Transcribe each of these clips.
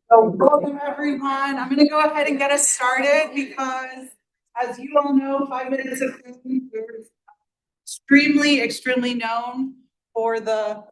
So welcome everyone. I'm gonna go ahead and get us started because as you all know, 5 minutes of fame, we're extremely known for the.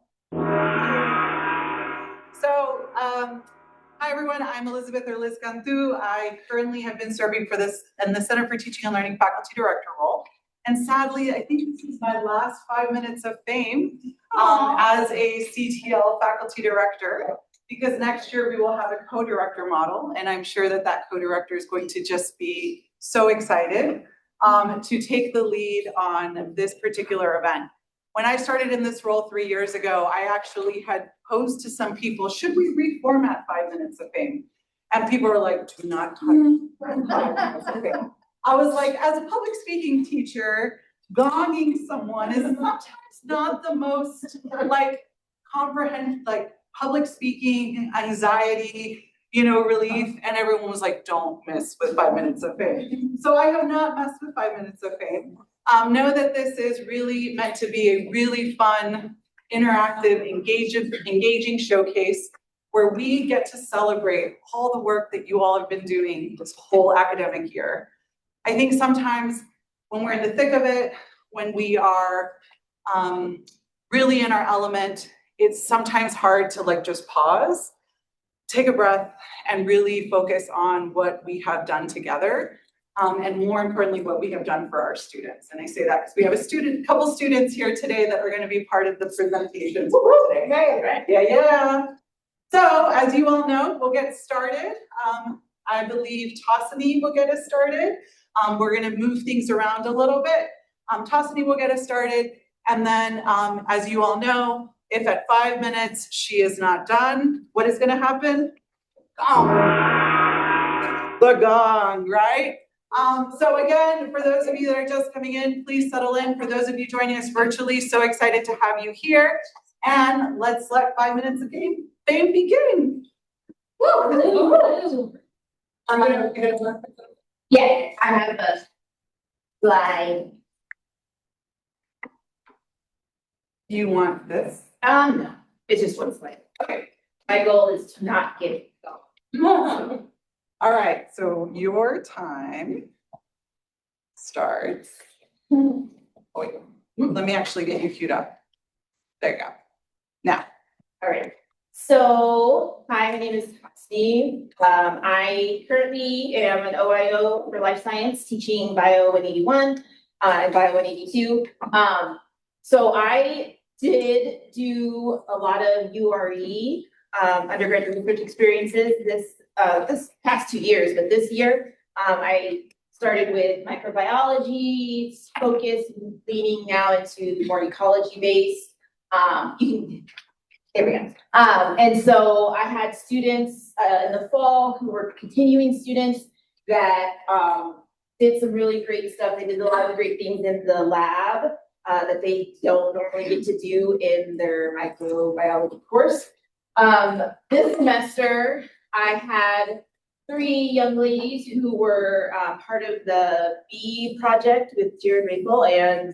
Hi everyone, I'm Elizabeth or Liz Cantu. I currently have been serving for this in the Center for Teaching and Learning faculty director role. And sadly, I think this is my last 5 minutes of fame as a CTL faculty director, because next year we will have a co-director model, and I'm sure that that co-director is going to just be so excited to take the lead on this particular event. When I started in this role 3 years ago, I actually had posed to some people, should we reformat 5 minutes of fame? And people were like, do not touch 5 minutes of fame. I was like, as a public speaking teacher, gonging someone is sometimes not the most public speaking anxiety, relief. And everyone was like, don't mess with 5 minutes of fame. So I have not messed with 5 minutes of fame. Know that this is really meant to be a really fun, interactive, engaging showcase where we get to celebrate all the work that you all have been doing this whole academic year. I think sometimes when we're in the thick of it, when we are really in our element, it's sometimes hard to just pause, take a breath, and really focus on what we have done together. And more importantly, what we have done for our students. And I say that because we have a couple students here today that are going to be part of the presentations for today. Yeah. So as you all know, we'll get started. I believe Tossini will get us started. We're going to move things around a little bit. Tossini will get us started. And then, as you all know, if at 5 minutes she is not done, what is going to happen? The gong, right? So again, for those of you that are just coming in, please settle in. For those of you joining us virtually, so excited to have you here. And let's let 5 minutes of fame begin. Yeah, I have a slide. You want this? No, it's just one slide. Okay. My goal is to not get it going. All right, so your time starts. Oh, wait, let me actually get you queued up. There you go. Now. All right. So, hi, my name is Steve. I currently am an OIO for life science, teaching Bio 181 and Bio 182. So I did do a lot of URE undergraduate research experiences this past 2 years, but this year I started with microbiology focus, leaning now into the more ecology based. There we go. And so I had students in the fall who were continuing students that did some really great stuff. They did a lot of great things in the lab that they don't normally get to do in their microbiology course. This semester, I had 3 young ladies who were part of the bee project with Jared Maple, and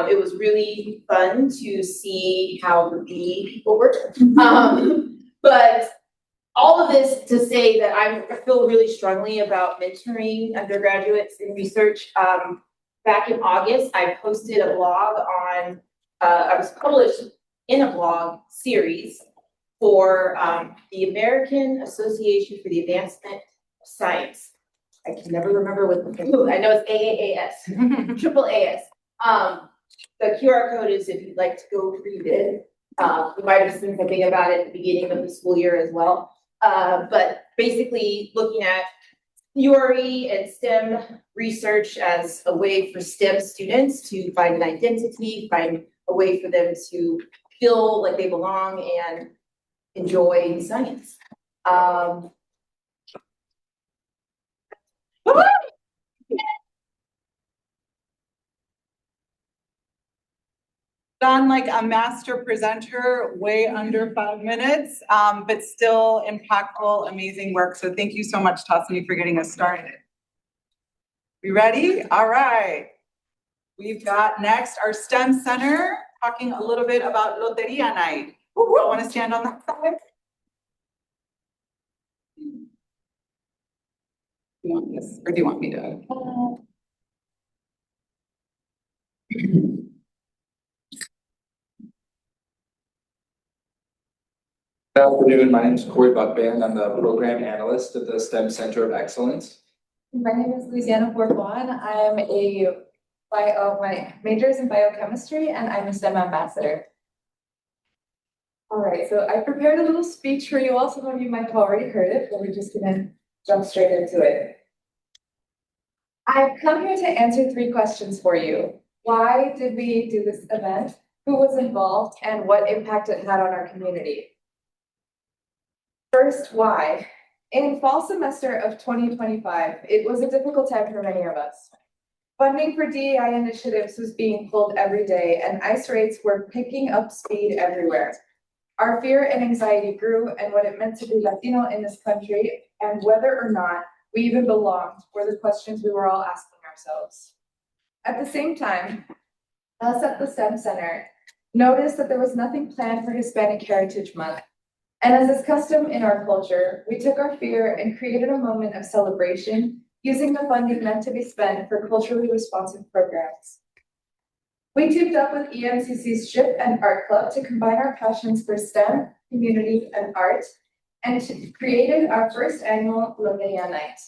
it was really fun to see how the bee people work. But all of this to say that I feel really strongly about mentoring undergraduates in research. Back in August, I posted a blog on, I was published in a blog series for the American Association for the Advancement of Science. I can never remember what I know it's AAAS, triple AS. The QR code is if you'd like to go read it. We might have seen something about it at the beginning of the school year as well. But basically looking at URE and STEM research as a way for STEM students to find an identity, find a way for them to feel like they belong and enjoy science. Done like a master presenter, way under 5 minutes, but still impactful, amazing work. So thank you so much, Tossini, for getting us started. We ready? All right. We've got next our STEM Center, talking a little bit about Loteria Night. Who want to stand on that side? You want this, or do you want me to? Good afternoon, my name is Corey Buckband. I'm the program analyst at the STEM Center of Excellence. My name is Luciana Bourbon. My major is in biochemistry and I'm a STEM ambassador. All right, so I prepared a little speech for you all. Some of you might have already heard it, but we're just gonna jump straight into it. I've come here to answer 3 questions for you. Why did we do this event? Who was involved and what impact it had on our community? First, why? In fall semester of 2025, it was a difficult time for many of us. Funding for DEI initiatives was being pulled every day and ICE rates were picking up speed everywhere. Our fear and anxiety grew, and what it meant to be Latino in this country and whether or not we even belonged were the questions we were all asking ourselves. At the same time, us at the STEM Center noticed that there was nothing planned for Hispanic Heritage Month. And as is custom in our culture, we took our fear and created a moment of celebration using the funding meant to be spent for culturally responsive programs. We teamed up with EMCC's SHIP and Art Club to combine our passions for STEM, community, and art, and created our first annual Loteria Night.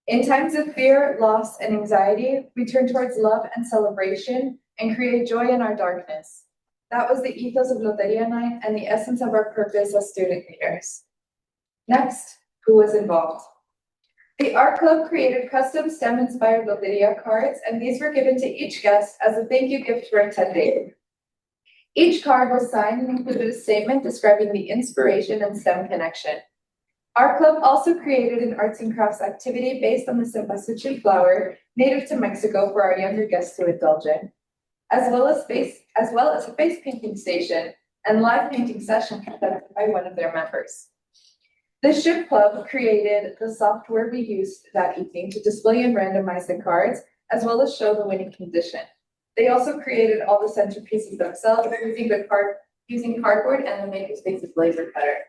In times of fear, loss, and anxiety, we turn towards love and celebration and create joy in our darkness. That was the ethos of Loteria Night and the essence of our purpose as student leaders. Next, who was involved? The Art Club created custom STEM-inspired Loteria cards, and these were given to each guest as a thank you gift for attending. Each card was signed and included a statement describing the inspiration and STEM connection. Art Club also created an arts and crafts activity based on the cempasúchil flower native to Mexico for our younger guests to indulge in, as well as a face painting station and live painting session conducted by one of their members. The SHIP Club created the software we used that evening to display and randomize the cards, as well as show the winning condition. They also created all the centerpieces themselves using cardboard and the Makerspace's laser cutter.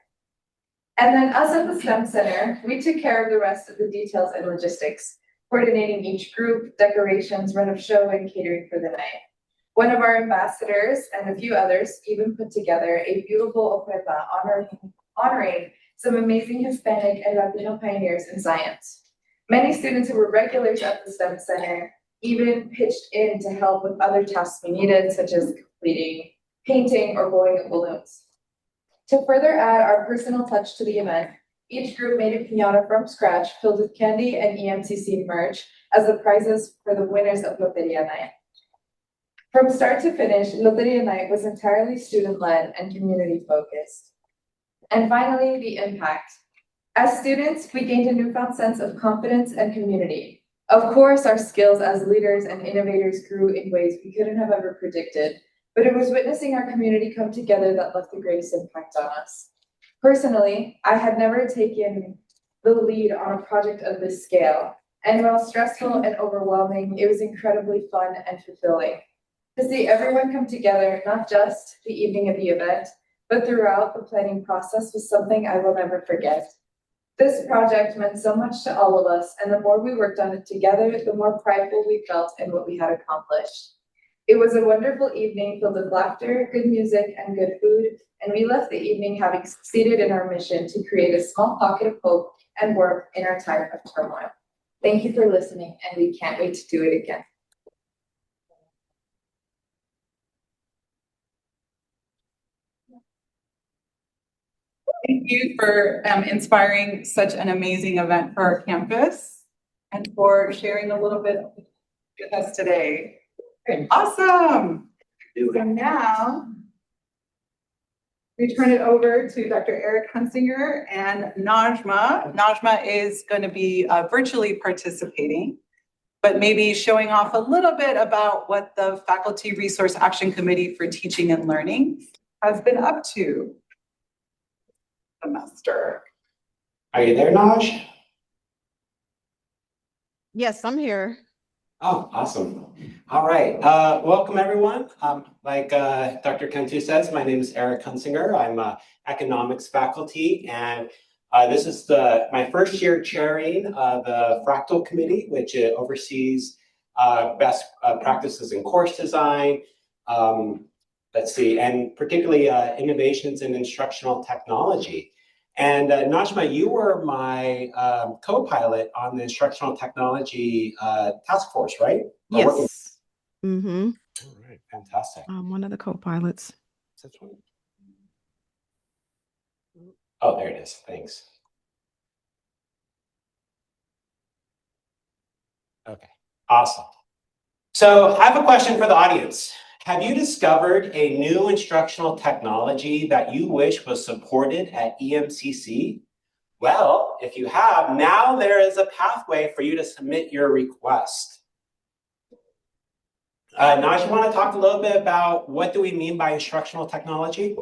And then us at the STEM Center, we took care of the rest of the details and logistics, coordinating each group, decorations, run of show, and catering for the night. One of our ambassadors and a few others even put together a beautiful ofrenda honoring some amazing Hispanic and Latino pioneers in science. Many students who were regulars at the STEM Center even pitched in to help with other tasks we needed, such as completing painting or blowing up balloons. To further add our personal touch to the event, each group made a piñata from scratch filled with candy and EMCC merch as the prizes for the winners of Loteria Night. From start to finish, Loteria Night was entirely student-led and community-focused. And finally, the impact. As students, we gained a newfound sense of confidence and community. Of course, our skills as leaders and innovators grew in ways we couldn't have ever predicted, but it was witnessing our community come together that left the greatest impact on us. Personally, I had never taken the lead on a project of this scale, and while stressful and overwhelming, it was incredibly fun and fulfilling. To see everyone come together, not just the evening of the event, but throughout the planning process was something I will never forget. This project meant so much to all of us, and the more we worked on it together, the more prideful we felt in what we had accomplished. It was a wonderful evening filled with laughter, good music, and good food, and we left the evening having succeeded in our mission to create a small pocket of hope and warmth in our time of turmoil. Thank you for listening, and we can't wait to do it again. Thank you for inspiring such an amazing event for our campus and for sharing a little bit with us today. Awesome. So now we turn it over to Dr. Eric Hunsinger and Najma. Najma is going to be virtually participating, but maybe showing off a little bit about what the Faculty Resource Action Committee for Teaching and Learning has been up to semester. Are you there, Naj? Yes, I'm here. Oh, awesome. All right. Welcome, everyone. Like Dr. Cantu says, my name is Eric Hunsinger. I'm economics faculty, and This is my first year chairing the Fractal Committee, which oversees best practices in course design, let's see, and particularly innovations in instructional technology. And Najma, you were my co-pilot on the instructional technology task force, right? Yes. Mm-hmm. All right, fantastic. I'm one of the co-pilots. Oh, there it is. Thanks. Okay, awesome. So I have a question for the audience. Have you discovered a new instructional technology that you wish was supported at EMCC? Well, if you have, now there is a pathway for you to submit your request. Naj, you want to talk a little bit about what do we mean by instructional technology?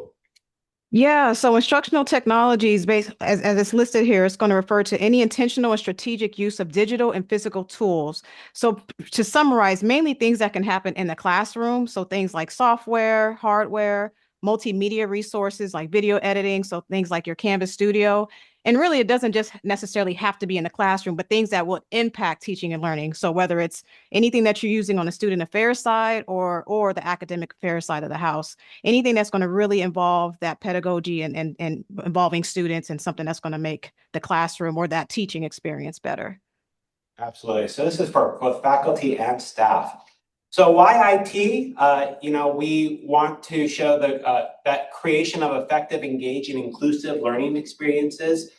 Yeah, so instructional technologies, based as it's listed here, it's going to refer to any intentional and strategic use of digital and physical tools. So to summarize, mainly things that can happen in the classroom. So things like software, hardware, multimedia resources like video editing. So things like your Canvas Studio. And really, it doesn't just necessarily have to be in the classroom, but things that will impact teaching and learning. So whether it's anything that you're using on the student affairs side or the academic affairs side of the house, anything that's going to really involve that pedagogy and involving students and something that's going to make the classroom or that teaching experience better. Absolutely. So this is for both faculty and staff. So why IT? We want to show that creation of effective, engaging, inclusive learning experiences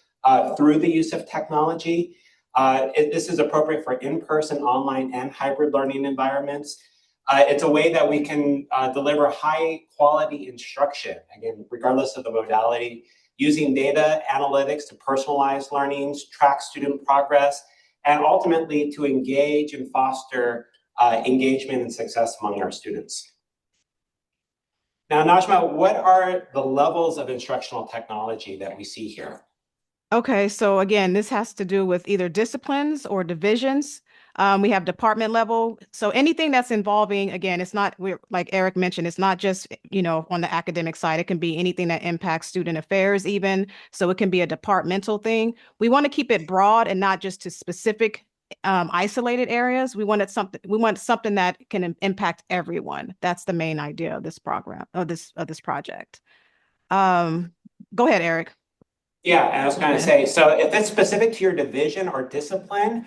through the use of technology. This is appropriate for in-person, online, and hybrid learning environments. It's a way that we can deliver high quality instruction, again, regardless of the modality, using data analytics to personalize learnings, track student progress, and ultimately to engage and foster engagement and success among our students. Now, Najma, what are the levels of instructional technology that we see here? Okay, so again, this has to do with either disciplines or divisions. We have department level. So anything that's involving, again, it's not, like Eric mentioned, it's not just, on the academic side. It can be anything that impacts student affairs even. So it can be a departmental thing. We want to keep it broad and not just to specific isolated areas. We want something that can impact everyone. That's the main idea of this program, of this project. Go ahead, Eric. Yeah, and I was going to say, so if it's specific to your division or discipline,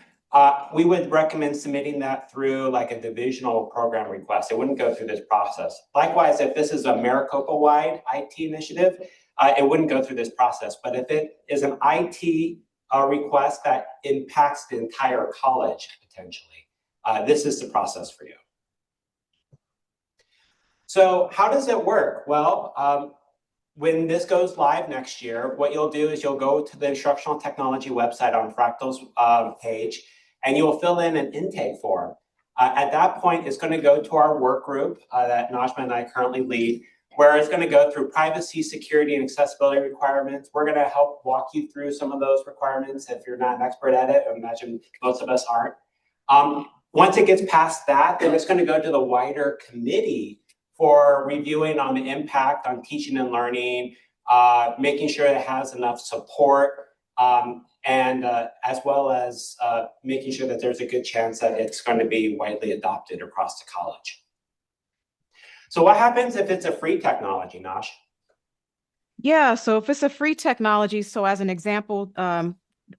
we would recommend submitting that through like a divisional program request. It wouldn't go through this process. Likewise, if this is a Maricopa-wide IT initiative, it wouldn't go through this process. But if it is an IT request that impacts the entire college, potentially, this is the process for you. So how does it work? Well, when this goes live next year, what you'll do is you'll go to the instructional technology website on Fractal's page, and you'll fill in an intake form. At that point, it's going to go to our work group that Najma and I currently lead, where it's going to go through privacy, security, and accessibility requirements. We're going to help walk you through some of those requirements if you're not an expert at it. I imagine most of us aren't. Once it gets past that, then it's going to go to the wider committee for reviewing on the impact on teaching and learning, making sure it has enough support, and as well as making sure that there's a good chance that it's going to be widely adopted across the college. So what happens if it's a free technology, Nash? Yeah, so if it's a free technology, so as an example,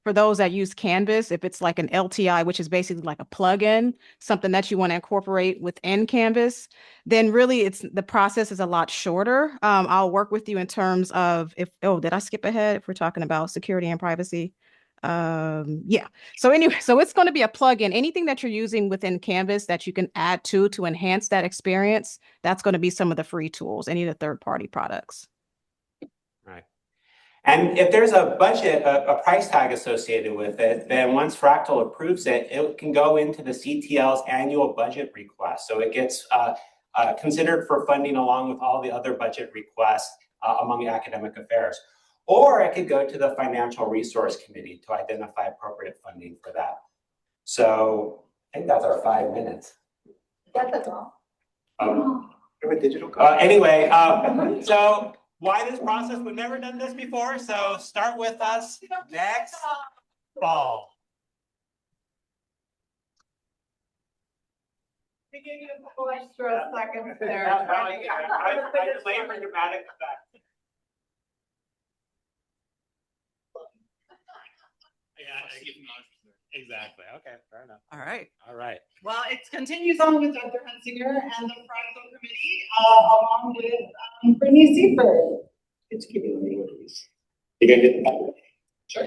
for those that use Canvas, if it's like an LTI, which is basically like a plugin, something that you want to incorporate within Canvas, then really the process is a lot shorter. I'll work with you in terms of did I skip ahead if we're talking about security and privacy? Yeah. So anyway, so it's going to be a plugin. Anything that you're using within Canvas that you can add to enhance that experience, that's going to be some of the free tools, any of the third-party products. Right. And if there's a budget, a price tag associated with it, then once Fractal approves it, it can go into the CTL's annual budget request. So it gets considered for funding along with all the other budget requests among academic affairs. Or it could go to the Financial Resource Committee to identify appropriate funding for that. So I think that's our 5 minutes. Yeah, that's all. Anyway, so why this process. We've never done this before, so start with us next fall. We gave you a couple extra seconds there. I delayed for dramatic effect. Exactly. Okay, fair enough. All right. All right. Well, it continues on with Dr. Hunsinger and the Fractal Committee, along with Brittany Seifert. Good to give you a video, please. You gonna get that? Sure.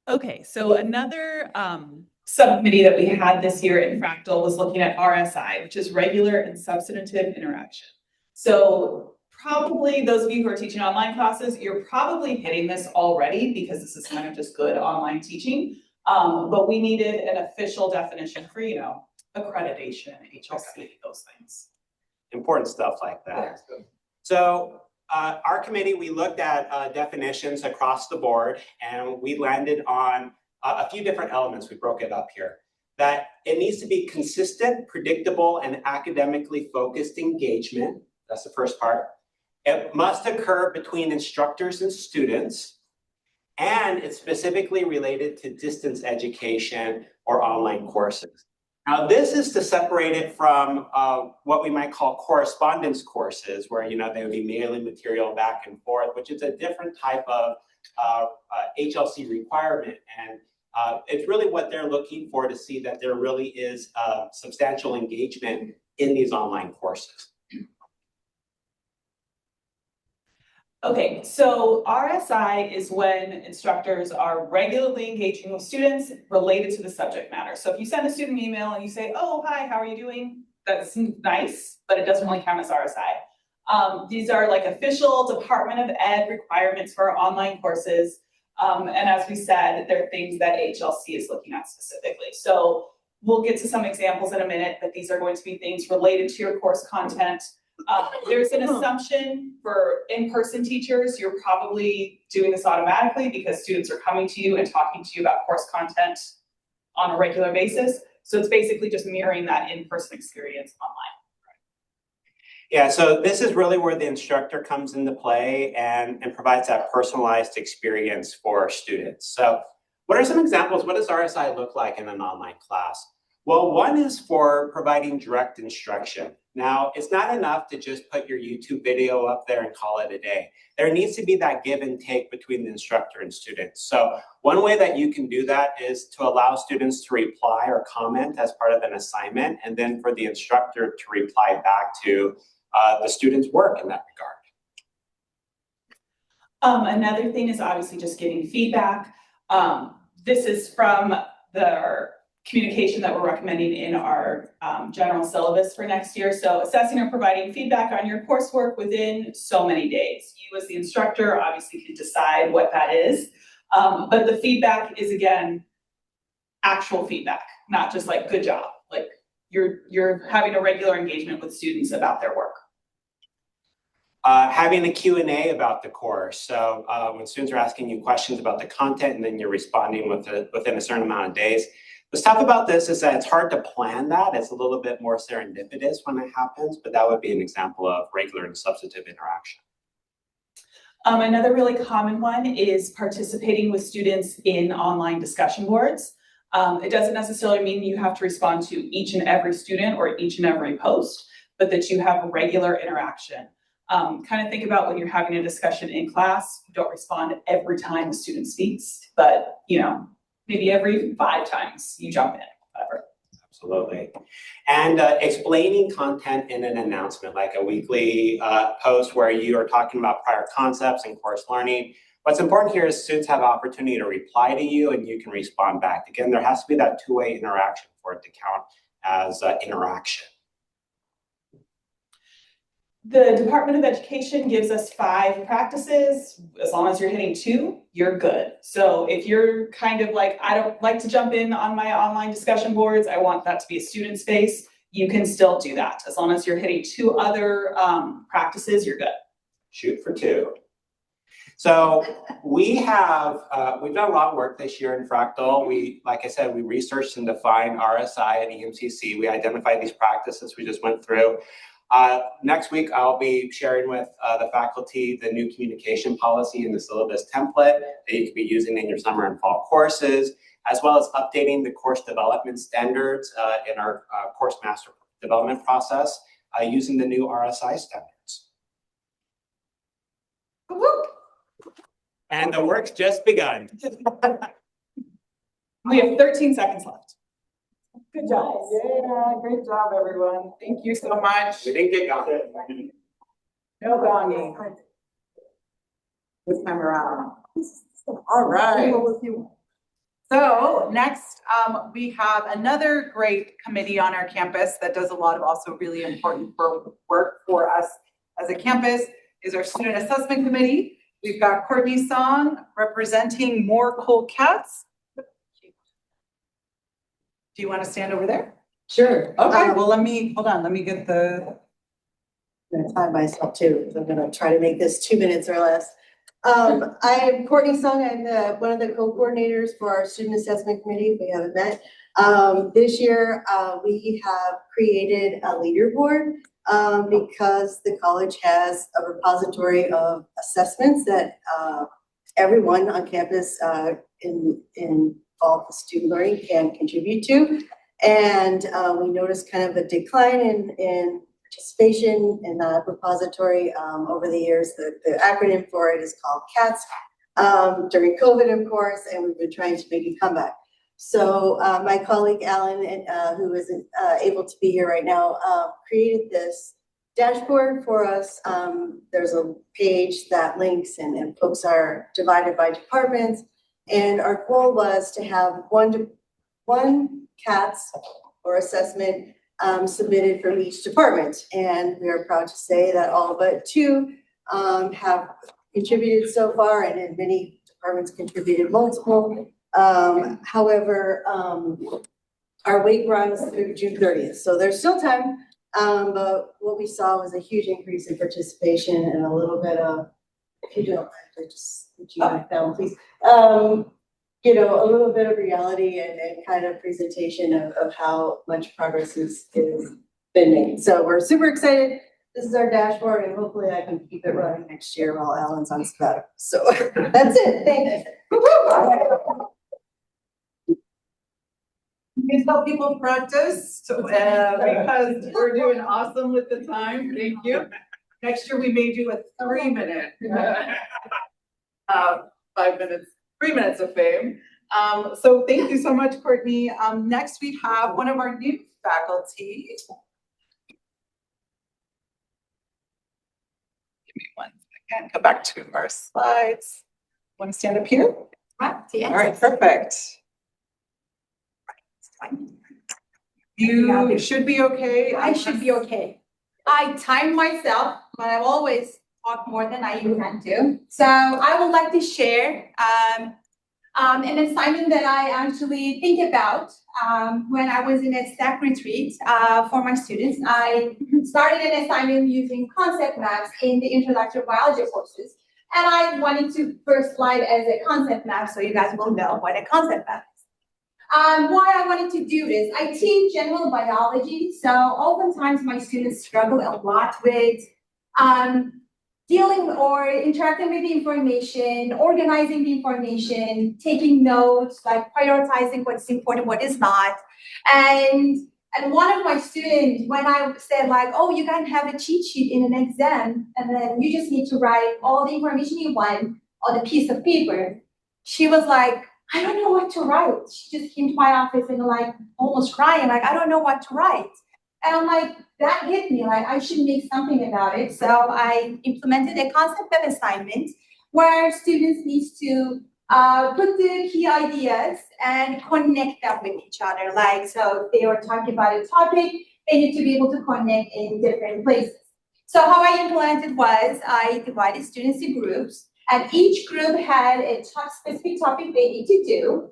Okay, so another subcommittee that we had this year in Fractal was looking at RSI, which is regular and substantive interaction. So probably those of you who are teaching online classes, you're probably hitting this already because this is kind of just good online teaching. But we needed an official definition for, you know, accreditation, HLC, those things. Important stuff like that. So our committee, we looked at definitions across the board, and we landed on a few different elements. We broke it up here. That it needs to be consistent, predictable, and academically focused engagement. That's the first part. It must occur between instructors and students, and it's specifically related to distance education or online courses. Now, this is to separate it from what we might call correspondence courses, where, you know, they would be mailing material back and forth, which is a different type of HLC requirement. And it's really what they're looking for, to see that there really is substantial engagement in these online courses. Okay, so RSI is when instructors are regularly engaging with students related to the subject matter. So if you send a student an email and you say, oh, hi, how are you doing? That's nice, but it doesn't really count as RSI. These are like official Department of Ed requirements for our online courses. And as we said, they're things that HLC is looking at specifically. So we'll get to some examples in a minute, but these are going to be things related to your course content. There's an assumption for in-person teachers, you're probably doing this automatically because students are coming to you and talking to you about course content on a regular basis. So it's basically just mirroring that in-person experience online. Yeah, so this is really where the instructor comes into play and provides that personalized experience for students. So what are some examples? What does RSI look like in an online class? Well, one is for providing direct instruction. Now, it's not enough to just put your YouTube video up there and call it a day. There needs to be that give and take between the instructor and students. So one way that you can do that is to allow students to reply or comment as part of an assignment, and then for the instructor to reply back to the student's work in that regard. Another thing is obviously just getting feedback. This is from the communication that we're recommending in our general syllabus for next year. So assessing or providing feedback on your coursework within so many days. You as the instructor obviously can decide what that is. But the feedback is, again, actual feedback, not just like good job. Like you're having a regular engagement with students about their work. Having a Q&A about the course. So when students are asking you questions about the content and then you're responding within a certain amount of days. The stuff about this is that it's hard to plan that. It's a little bit more serendipitous when it happens, but that would be an example of regular and substantive interaction. Another really common one is participating with students in online discussion boards. It doesn't necessarily mean you have to respond to each and every student or each and every post, but that you have regular interaction. Kind of think about when you're having a discussion in class, you don't respond every time a student speaks, but you know, maybe every 5 times you jump in, whatever. Absolutely. And explaining content in an announcement, like a weekly post where you are talking about prior concepts and course learning. What's important here is students have an opportunity to reply to you and you can respond back. Again, there has to be that two-way interaction for it to count as interaction. The Department of Education gives us 5 practices. As long as you're hitting 2, you're good. So if you're kind of like, I don't like to jump in on my online discussion boards, I want that to be a student space, you can still do that. As long as you're hitting 2 other practices, you're good. Shoot for 2. So we have, we've done a lot of work this year in Fractal. Like I said, we researched and defined RSI and EMCC. We identified these practices we just went through. Next week, I'll be sharing with the faculty the new communication policy and the syllabus template that you can be using in your summer and fall courses, as well as updating the course development standards in our course master development process using the new RSI standards. And the work's just begun. We have 13 seconds left. Good job. Yeah, great job, everyone. Thank you so much. We didn't get gone. No gonging. This time around. All right. So next, we have another great committee on our campus that does a lot of also really important work for us as a campus, is our Student Assessment Committee. We've got Courtney Song representing More Cool Cats. Do you want to stand over there? Sure. Okay, well, let me get the. I'm gonna time myself too, because I'm gonna try to make this 2 minutes or less. I am Courtney Sung. I'm one of the co-coordinators for our Student Assessment Committee. We haven't met. This year, we have created a leaderboard because the college has a repository of assessments that everyone on campus in all the student learning can contribute to. And we noticed kind of a decline in participation in that repository over the years. The acronym for it is called CATS during COVID, of course, and we've been trying to make a comeback. So my colleague Alan, who isn't able to be here right now, created this dashboard for us. There's a page that links and folks are divided by departments. And our goal was to have one CATS or assessment submitted from each department. And we are proud to say that all but 2 have contributed so far, and many departments contributed multiple. However, our wait runs through June 30th. So there's still time, but what we saw was a huge increase in participation and a little bit of, if you don't mind, I just put you back down, please. You know, a little bit of reality and kind of presentation of how much progress is been made. So we're super excited. This is our dashboard, and hopefully I can keep it running next year while Alan's on sabbatical. So that's it. Thanks. Please help people practice, because we're doing awesome with the time. Thank you. Next year, we may do a 3-minute, 5 minutes, 3 minutes of fame. So thank you so much, Courtney. Next, we have one of our new faculty. Give me 1 second. Go back to our slides. Want to stand up here? All right, perfect. You should be okay. I should be okay. I timed myself, but I always talk more than I intend to. So I would like to share an assignment that I actually think about when I was in a stack retreat for my students. I started an assignment using concept maps in the introductory biology courses. And I wanted to first slide as a concept map so you guys will know what a concept map is. Why I wanted to do this, I teach general biology, so oftentimes my students struggle a lot with dealing or interacting with the information, organizing the information, taking notes, like prioritizing what's important, what is not. And one of my students, when I said like, oh, you can have a cheat sheet in an exam, and then you just need to write all the information you want on a piece of paper, she was like, I don't know what to write. She just came to my office and like almost crying, like, I don't know what to write. And I'm like, that hit me, like I should make something about it. So I implemented a concept web assignment where students need to put the key ideas and connect them with each other. Like, so if they were talking about a topic, they need to be able to connect in different places. So how I implemented was I divided students in groups, and each group had a specific topic they need to do.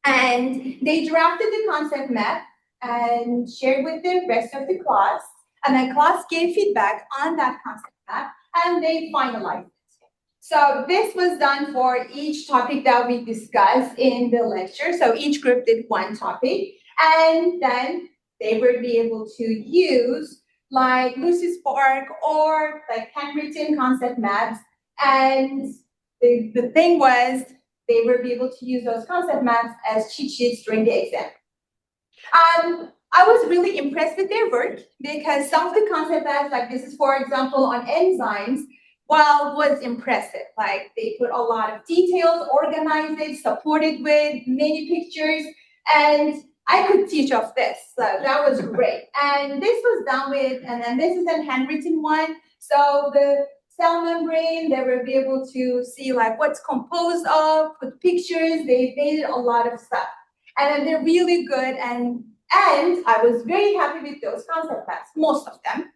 And they drafted the concept map and shared with the rest of the class. And the class gave feedback on that concept map, and they finalized it. So this was done for each topic that we discussed in the lecture. So each group did one topic, and then they would be able to use like Lucy Spark or like handwritten concept maps. And the thing was, they would be able to use those concept maps as cheat sheets during the exam. I was really impressed with their work because some of the concept maps, like this is for example on enzymes, was impressive. Like they put a lot of details, organized it, supported with many pictures, and I could teach off this. So that was great. And this was done with, and then this is a handwritten one. So the cell membrane, they will be able to see like what's composed of, put pictures, they made a lot of stuff. And then they're really good, and I was very happy with those concept maps, most of them.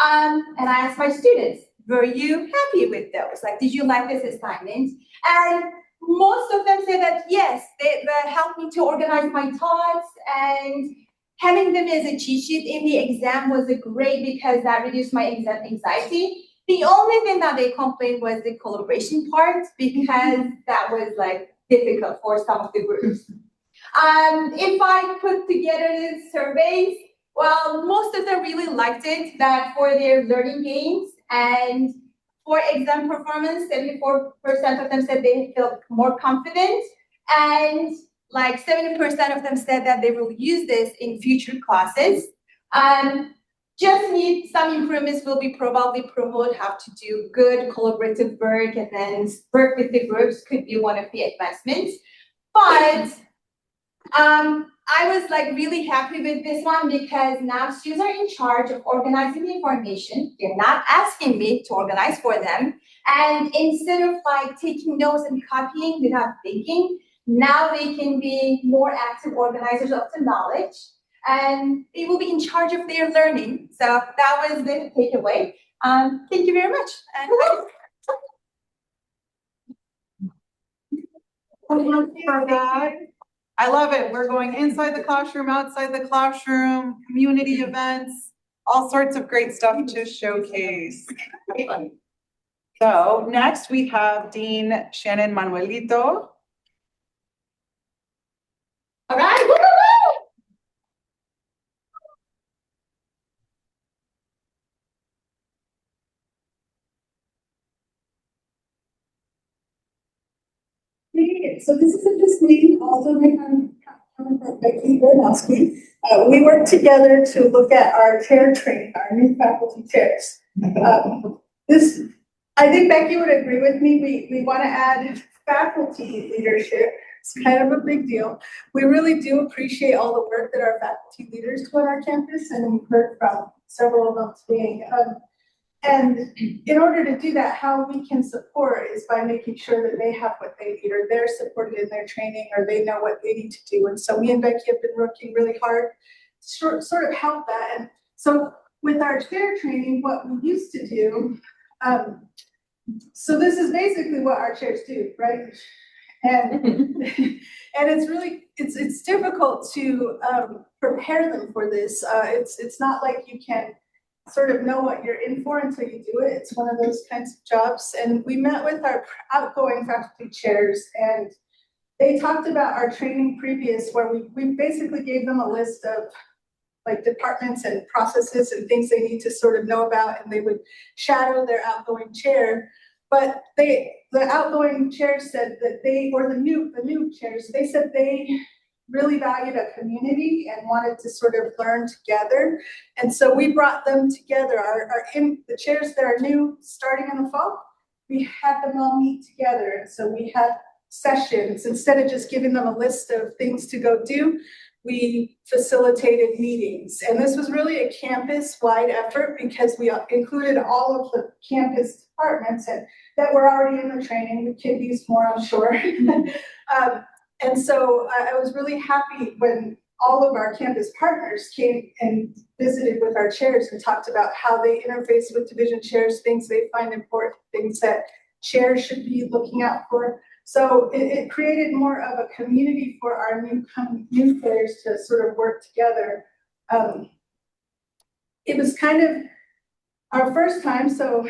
And I asked my students, were you happy with those? Like, did you like this assignment? And most of them said that yes, they helped me to organize my thoughts, and having them as a cheat sheet in the exam was great because that reduced my exam anxiety. The only thing that they complained was the collaboration part because that was like difficult for some of the groups. If I put together the surveys, most of them really liked it, that for their learning gains and for exam performance, 74% of them said they felt more confident, and like 70% of them said that they will use this in future classes. Just need some improvements will be probably promote how to do good collaborative work, and then work with the groups could be one of the advancements. But I was like really happy with this one because now students are in charge of organizing the information. They're not asking me to organize for them. And instead of like taking notes and copying without thinking, now they can be more active organizers of the knowledge, and they will be in charge of their learning. So that was the takeaway. Thank you very much. I love it. We're going inside the classroom, outside the classroom, community events, all sorts of great stuff to showcase. So next we have Dean Shannon Manuelito. All right. So this isn't just me, also my counterpart Becky Bernowski. We work together to look at our chair training, our new faculty chairs. I think Becky would agree with me. We want to add faculty leadership. It's kind of a big deal. We really do appreciate all the work that our faculty leaders do on our campus, and we've heard from several of them today. And in order to do that, how we can support is by making sure that they have what they need, or they're supported in their training, or they know what they need to do. And so me and Becky have been working really hard to sort of help that. And so with our chair training, what we used to do, so this is basically what our chairs do, right? And it's really, it's difficult to prepare them for this. It's not like you can sort of know what you're in for until you do it. It's one of those kinds of jobs. And we met with our outgoing faculty chairs, and they talked about our training previous, where we basically gave them a list of like departments and processes and things they need to sort of know about, and they would shadow their outgoing chair. But the outgoing chairs said that the new chairs, they said they really valued a community and wanted to sort of learn together. And so we brought them together. The chairs that are new starting in the fall, we had them all meet together. And so we had sessions. Instead of just giving them a list of things to go do, we facilitated meetings. And this was really a campus-wide effort because we included all of the campus departments that were already in the training. The kid used more, I'm sure. And so I was really happy when all of our campus partners came and visited with our chairs and talked about how they interface with division chairs, things they find important, things that chairs should be looking out for. So it created more of a community for our new chairs to sort of work together. It was kind of our first time, so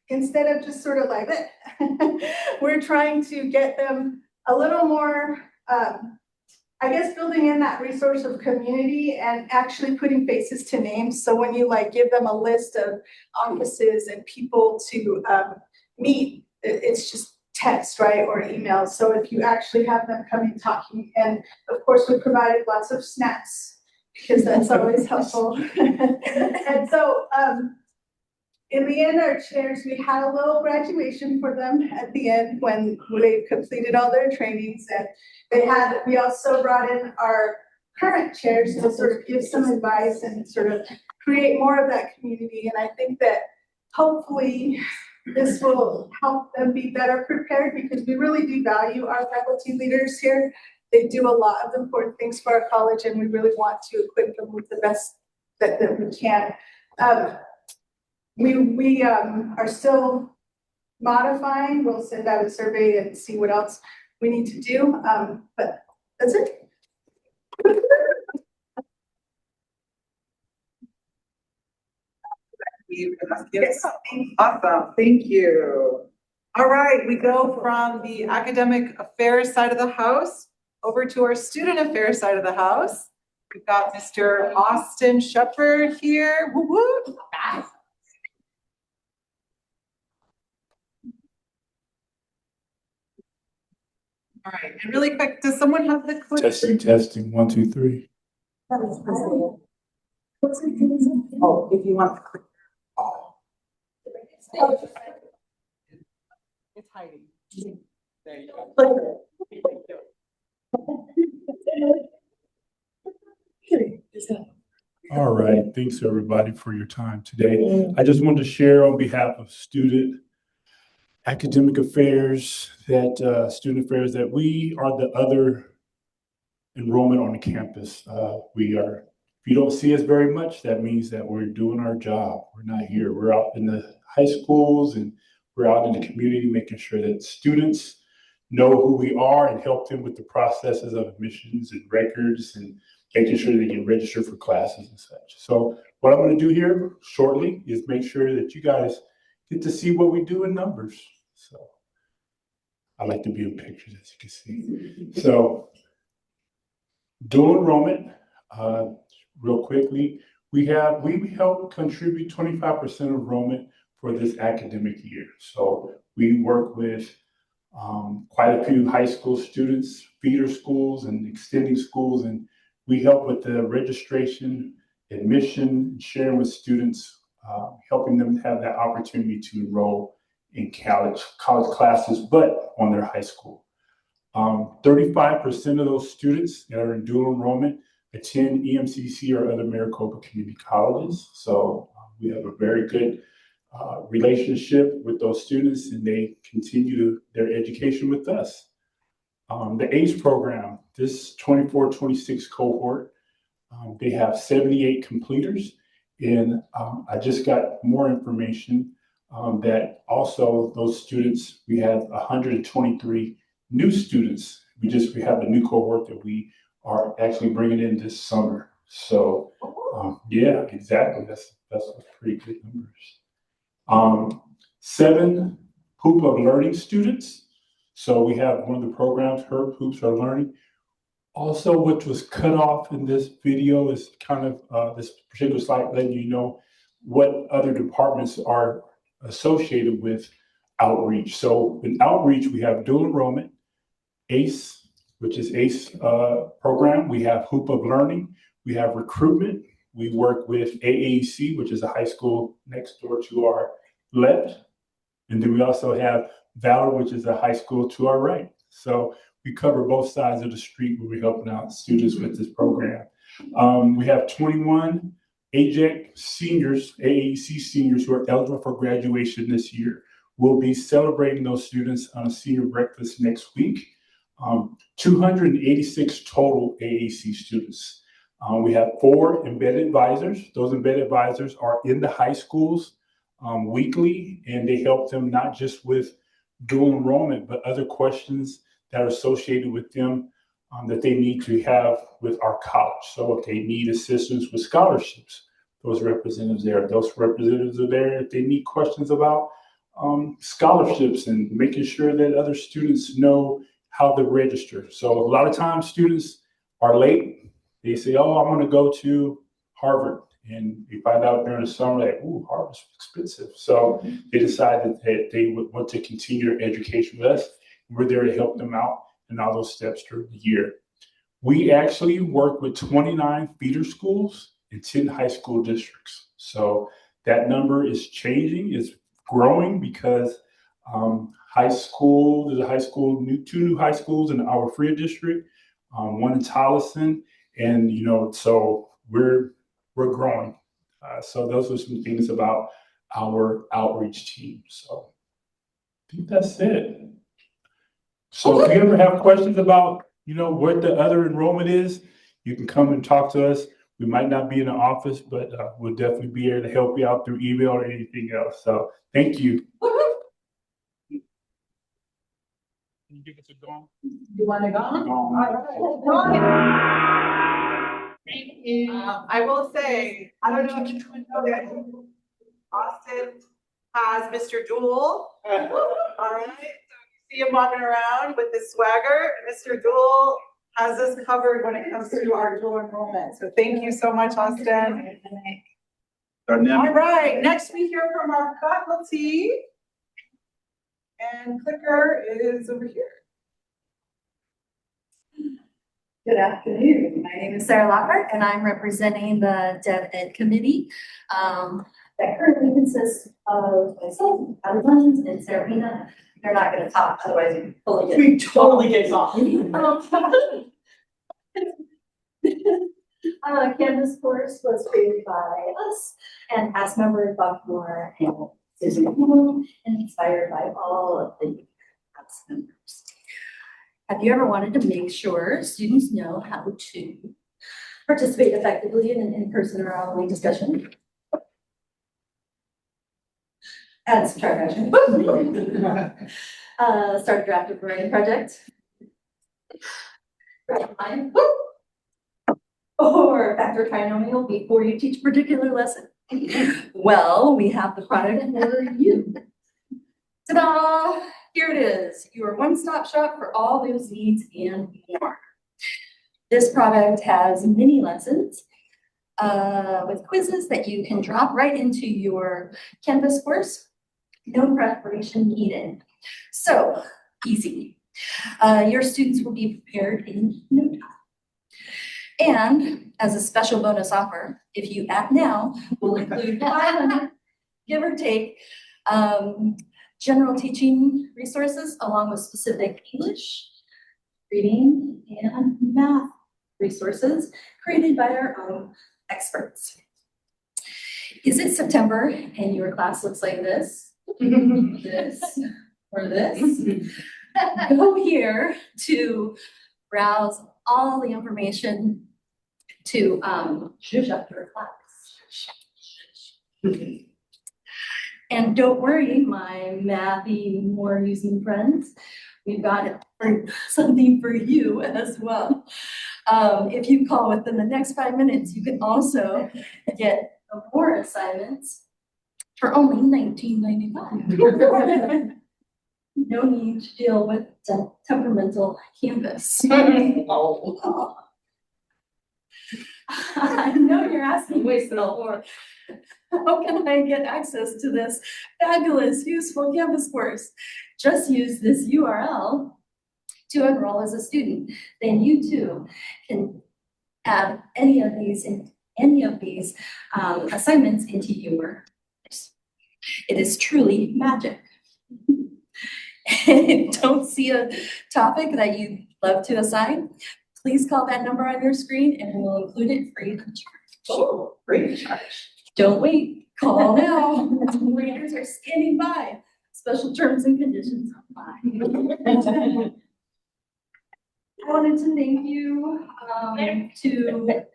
instead of just sort of like that, we're trying to get them a little more, I guess, building in that resource of community and actually putting faces to names. So when you like give them a list of offices and people to meet, it's just text, right, or emails. So if you actually have them coming talking, and of course we provided lots of snacks because that's always helpful. And so in the end, our chairs, we had a little graduation for them at the end when they completed all their trainings, and we also brought in our current chairs to sort of give some advice and sort of create more of that community. And I think that hopefully this will help them be better prepared, because we really do value our faculty leaders here. They do a lot of important things for our college, and we really want to equip them with the best that we can. We are still modifying. We'll send out a survey and see what else we need to do. But that's it. Yes, awesome, thank you. All right, we go from the academic affairs side of the house over to our student affairs side of the house. We've got Mr. Austin Shepard here. Woo woo. All right, and really quick, does someone have the quick? Testing, 1, 2, 3. Oh, if you want the quick. It's hiding. There you go. All right, thanks everybody for your time today. I just wanted to share on behalf of student academic affairs, student affairs, that we are the other enrollment on the campus. If you don't see us very much, that means that we're doing our job. We're not here. We're out in the high schools and we're out in the community making sure that students know who we are and help them with the processes of admissions and records and making sure they get registered for classes and such. So what I'm going to do here shortly is make sure that you guys get to see what we do in numbers. So I like to be in pictures, as you can see. So dual enrollment, real quickly, we help contribute 25% enrollment for this academic year. So we work with quite a few high school students, feeder schools and extending schools, and we help with the registration, admission, sharing with students, helping them have that opportunity to enroll in college classes, but on their high school. 35% of those students that are in dual enrollment attend EMCC or other Maricopa community colleges. So we have a very good relationship with those students, and they continue their education with us. The ACE program, this 24-26 cohort, they have 78 completers, and I just got more information that also those students, we have 123 new students. We have a new cohort that we are actually bringing in this summer. So yeah, exactly. That's pretty good numbers. 7 Hoop of Learning students. So we have one of the programs, Hoops of Learning. Also, which was cut off in this video is kind of this particular slide letting you know what other departments are associated with outreach. So in outreach, we have dual enrollment, ACE, which is ACE program. We have Hoop of Learning. We have recruitment. We work with AAC, which is a high school next door to our left. And then we also have Valor, which is a high school to our right. So we cover both sides of the street when we're helping out students with this program. We have 21 AJEC seniors, AAC seniors who are eligible for graduation this year. We'll be celebrating those students on a senior breakfast next week. 286 total AAC students. We have 4 embedded advisors. Those embedded advisors are in the high schools weekly, and they help them not just with dual enrollment, but other questions that are associated with them that they need to have with our college. So if they need assistance with scholarships, those representatives are there. If they need questions about scholarships and making sure that other students know how to register. So a lot of times students are late. They say, oh, I want to go to Harvard. And they find out during the summer that, ooh, Harvard's expensive. So they decided that they would want to continue their education with us. We're there to help them out in all those steps during the year. We actually work with 29 feeder schools and 10 high school districts. So that number is changing, is growing because there's two new high schools in our Freer district, one in Tolleson, and so we're growing. So those are some things about our outreach team. So I think that's it. So if you ever have questions about, what the other enrollment is, you can come and talk to us. We might not be in the office, but we'll definitely be here to help you out through email or anything else. So thank you. Can you give us a go? You want to go? All right. Thank you. I will say, I don't know if you know that Austin has Mr. Jewel. All right. See him walking around with his swagger. Mr. Jewel has us covered when it comes to our dual enrollment. So thank you so much, Austin. All right, next we hear from our faculty. And clicker is over here. Good afternoon. My name is Sarah Lockhart, and I'm representing the Dev Ed Committee that currently consists of myself, Adam Lenz, and Sarah Pina. They're not going to talk, otherwise We totally get off. Canvas course was created by us and past members Bob Moore and Susan Moon, and inspired by all of the past members. Have you ever wanted to make sure students know how to participate effectively in an in-person or online discussion? Add subtraction. Start a draft of a writing project. Line. Or factor trinomial before you teach a particular lesson. Well, we have the product for you. Ta-da! Here it is, your one-stop shop for all those needs and more. This product has mini lessons with quizzes that you can drop right into your Canvas course. No preparation needed. So easy. Your students will be prepared in no time. And as a special bonus offer, if you act now, we'll include 500, give or take, general teaching resources along with specific English, reading, and math resources created by our own experts. Is it September and your class looks like this, this, or this? Go here to browse all the information to zhuzh up your class. And don't worry, my mathy, more using friends, we've got something for you as well. If you call within the next 5 minutes, you can also get more assignments for only $19.95. No need to deal with temperamental Canvas. Oh. I know you're asking, wasting all more. How can I get access to this fabulous, useful Canvas course? Just use this URL to enroll as a student. Then you too can add any of these assignments into your course. It is truly magic. Don't see a topic that you'd love to assign, please call that number on your screen and we'll include it free of charge. Oh, free of charge. Don't wait, call now. Readers are standing by. Special terms and conditions apply. I wanted to thank you to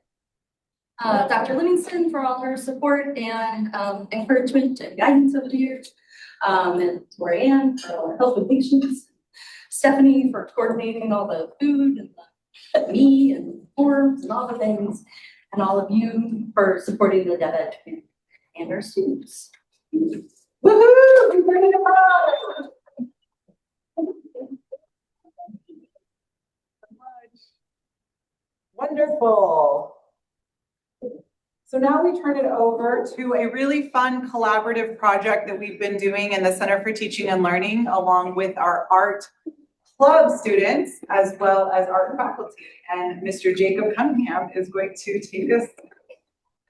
Dr. Livingston for all her support and encouragement and guidance over the years. And Lorianne for all her help with patients. Stephanie for coordinating all the food and me and forms and all the things. And all of you for supporting the Dev Ed and our students. Woohoo! Bring it on! Wonderful. So now we turn it over to a really fun collaborative project that we've been doing in the Center for Teaching and Learning along with our art club students as well as art faculty. And Mr. Jacob Cunningham is going to take us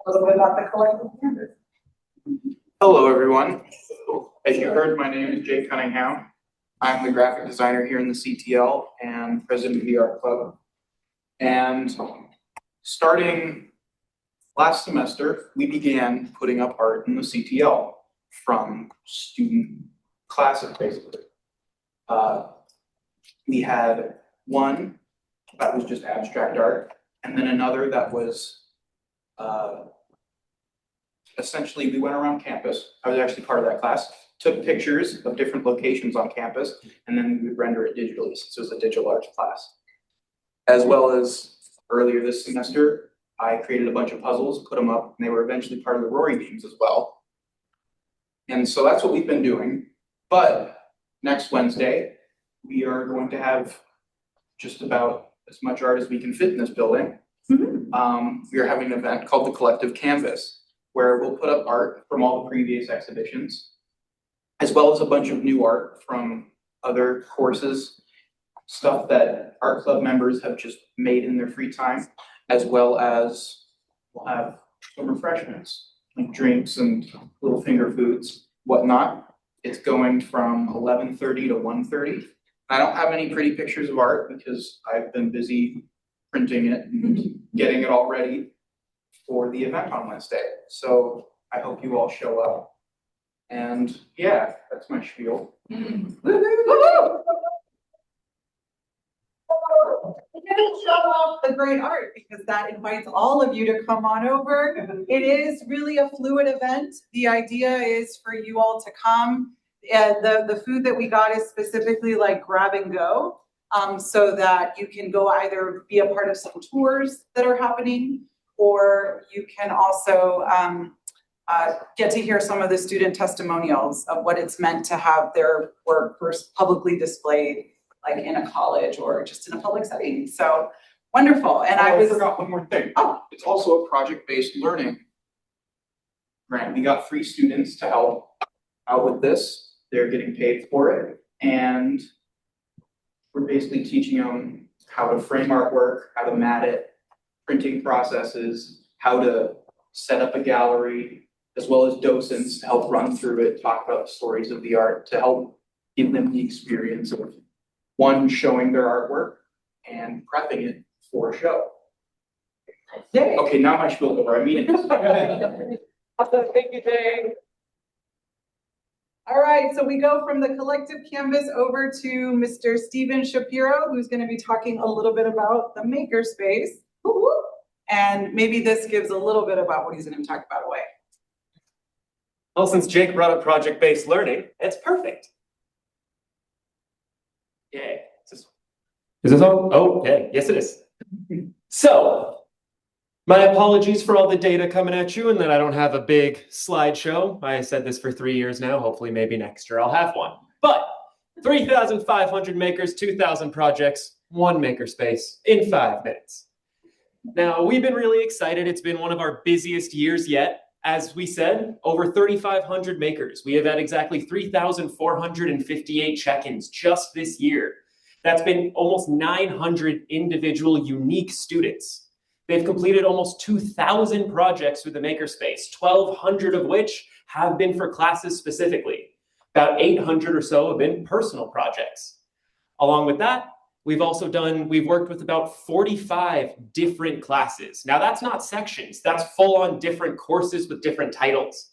a little bit about the collective canvas. Hello, everyone. As you heard, my name is Jake Cunningham. I'm the graphic designer here in the CTL and president of the art club. And starting last semester, we began putting up art in the CTL from student classes, basically. We had one that was just abstract art, and then another that was essentially, we went around campus. I was actually part of that class, took pictures of different locations on campus, and then we would render it digitally, since it was a digital arts class. As well as earlier this semester, I created a bunch of puzzles, put them up, and they were eventually part of the Rory Beams as well. And so that's what we've been doing. But next Wednesday, we are going to have just about as much art as we can fit in this building. We are having an event called the Collective Canvas, where we'll put up art from all the previous exhibitions, as well as a bunch of new art from other courses, stuff that art club members have just made in their free time, as well as we'll have some refreshments, like drinks and little finger foods, whatnot. It's going from 11:30 to 1:30. I don't have any pretty pictures of art because I've been busy printing it and getting it all ready for the event on Wednesday. So I hope you all show up. And yeah, that's my spiel. Show off the great art because that invites all of you to come on over. It is really a fluid event. The idea is for you all to come. The food that we got is specifically like grab and go, so that you can go either be a part of some tours that are happening, or you can also get to hear some of the student testimonials of what it's meant to have their work first publicly displayed, like in a college or just in a public setting. So wonderful. And I forgot one more thing. Oh, it's also a project-based learning grant. We got 3 students to help out with this. They're getting paid for it. And we're basically teaching them how to frame artwork, how to mat it, printing processes, how to set up a gallery, as well as docents to help run through it, talk about the stories of the art, to help give them the experience of one, showing their artwork and prepping it for a show. Yay. Okay, now my spiel's over. I mean it. Thank you, Jay. All right, so we go from the collective canvas over to Mr. Steven Shapiro, who's going to be talking a little bit about the makerspace. And maybe this gives a little bit about what he's going to talk about away. Well, since Jake brought up project-based learning, it's perfect. Yay. Is this on? Oh, okay. Yes, it is. So, my apologies for all the data coming at you and that I don't have a big slideshow. I said this for 3 years now. Hopefully, maybe next year I'll have one. But 3,500 makers, 2,000 projects, 1 makerspace in 5 minutes. Now, we've been really excited. It's been one of our busiest years yet. As we said, over 3,500 makers. We have had exactly 3,458 check-ins just this year. That's been almost 900 individual unique students. They've completed almost 2,000 projects through the makerspace, 1,200 of which have been for classes specifically. About 800 or so have been personal projects. Along with that, we've worked with about 45 different classes. Now that's not sections, that's full-on different courses with different titles.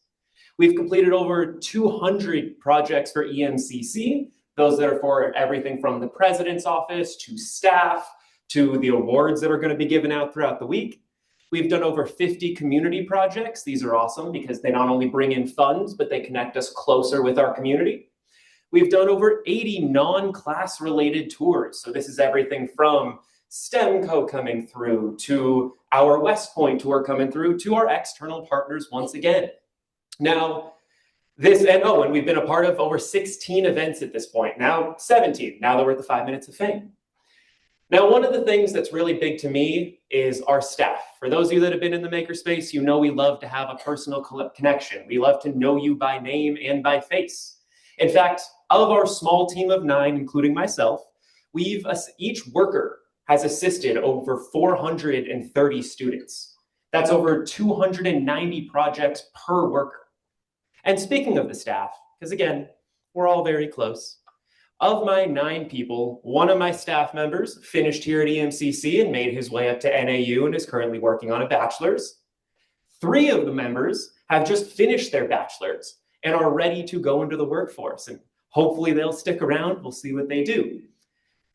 We've completed over 200 projects for EMCC, those that are for everything from the president's office to staff, to the awards that are going to be given out throughout the week. We've done over 50 community projects. These are awesome because they not only bring in funds, but they connect us closer with our community. We've done over 80 non-class related tours. So this is everything from STEMCO coming through to our West Point tour coming through to our external partners once again. Now, And we've been a part of over 16 events at this point, now 17, now that we're at the 5 minutes of fame. Now, one of the things that's really big to me is our staff. For those of you that have been in the makerspace, you know we love to have a personal connection. We love to know you by name and by face. In fact, of our small team of 9, including myself, each worker has assisted over 430 students. That's over 290 projects per worker. And speaking of the staff, because again, we're all very close. Of my 9 people, one of my staff members finished here at EMCC and made his way up to NAU and is currently working on a bachelor's. 3 of the members have just finished their bachelor's and are ready to go into the workforce. And hopefully they'll stick around. We'll see what they do.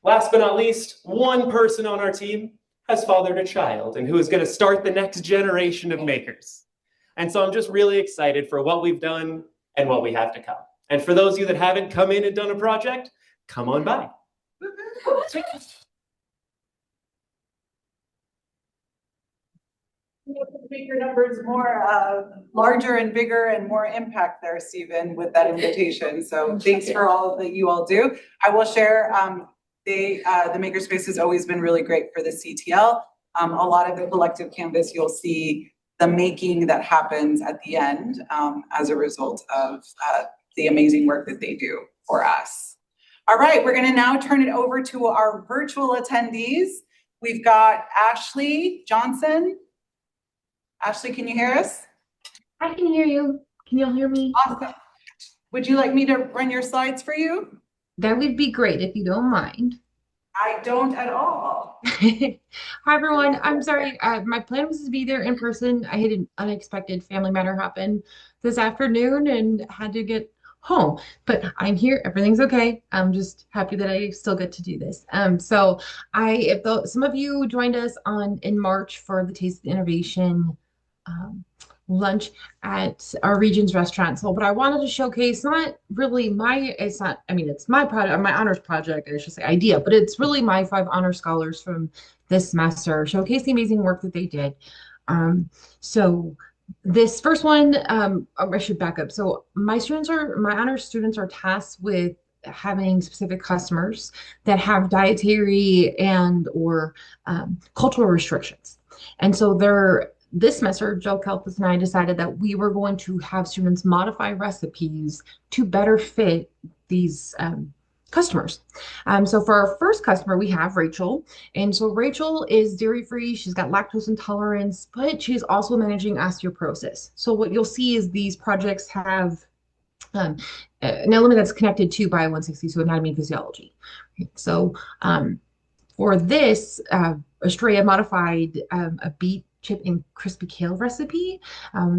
Last but not least, one person on our team has fathered a child and who is going to start the next generation of makers. And so I'm just really excited for what we've done and what we have to come. And for those of you that haven't come in and done a project, come on by. Make your numbers more larger and bigger and more impact there, Stephen, with that invitation. So thanks for all that you all do. I will share, the Makerspace has always been really great for the CTL. A lot of the collective canvas, you'll see the making that happens at the end as a result of the amazing work that they do for us. All right, we're gonna now turn it over to our virtual attendees. We've got Ashley Johnson. Ashley, can you hear us? I can hear you. Can you all hear me? Awesome. Would you like me to run your slides for you? That would be great if you don't mind. I don't at all. Hi, everyone. I'm sorry. My plan was to be there in person. I had an unexpected family matter happen this afternoon and had to get home, but I'm here. Everything's okay. I'm just happy that I still get to do this. So if some of you joined us in March for the Taste of Innovation lunch at our region's restaurant. So, but I wanted to showcase it's my project, my honors project, I should say, idea, but it's really my 5 honor scholars from this semester showcase the amazing work that they did. So this first one, I should back up. So my honors students are tasked with having specific customers that have dietary or cultural restrictions. And so this semester, Joe Kelpis and I decided that we were going to have students modify recipes to better fit these customers. So for our first customer, we have Rachel. And so Rachel is dairy-free. She's got lactose intolerance, but she's also managing osteoporosis. So what you'll see is these projects have an element that's connected to Bio 160, so anatomy and physiology. So for this, Estrella modified a beet chip and crispy kale recipe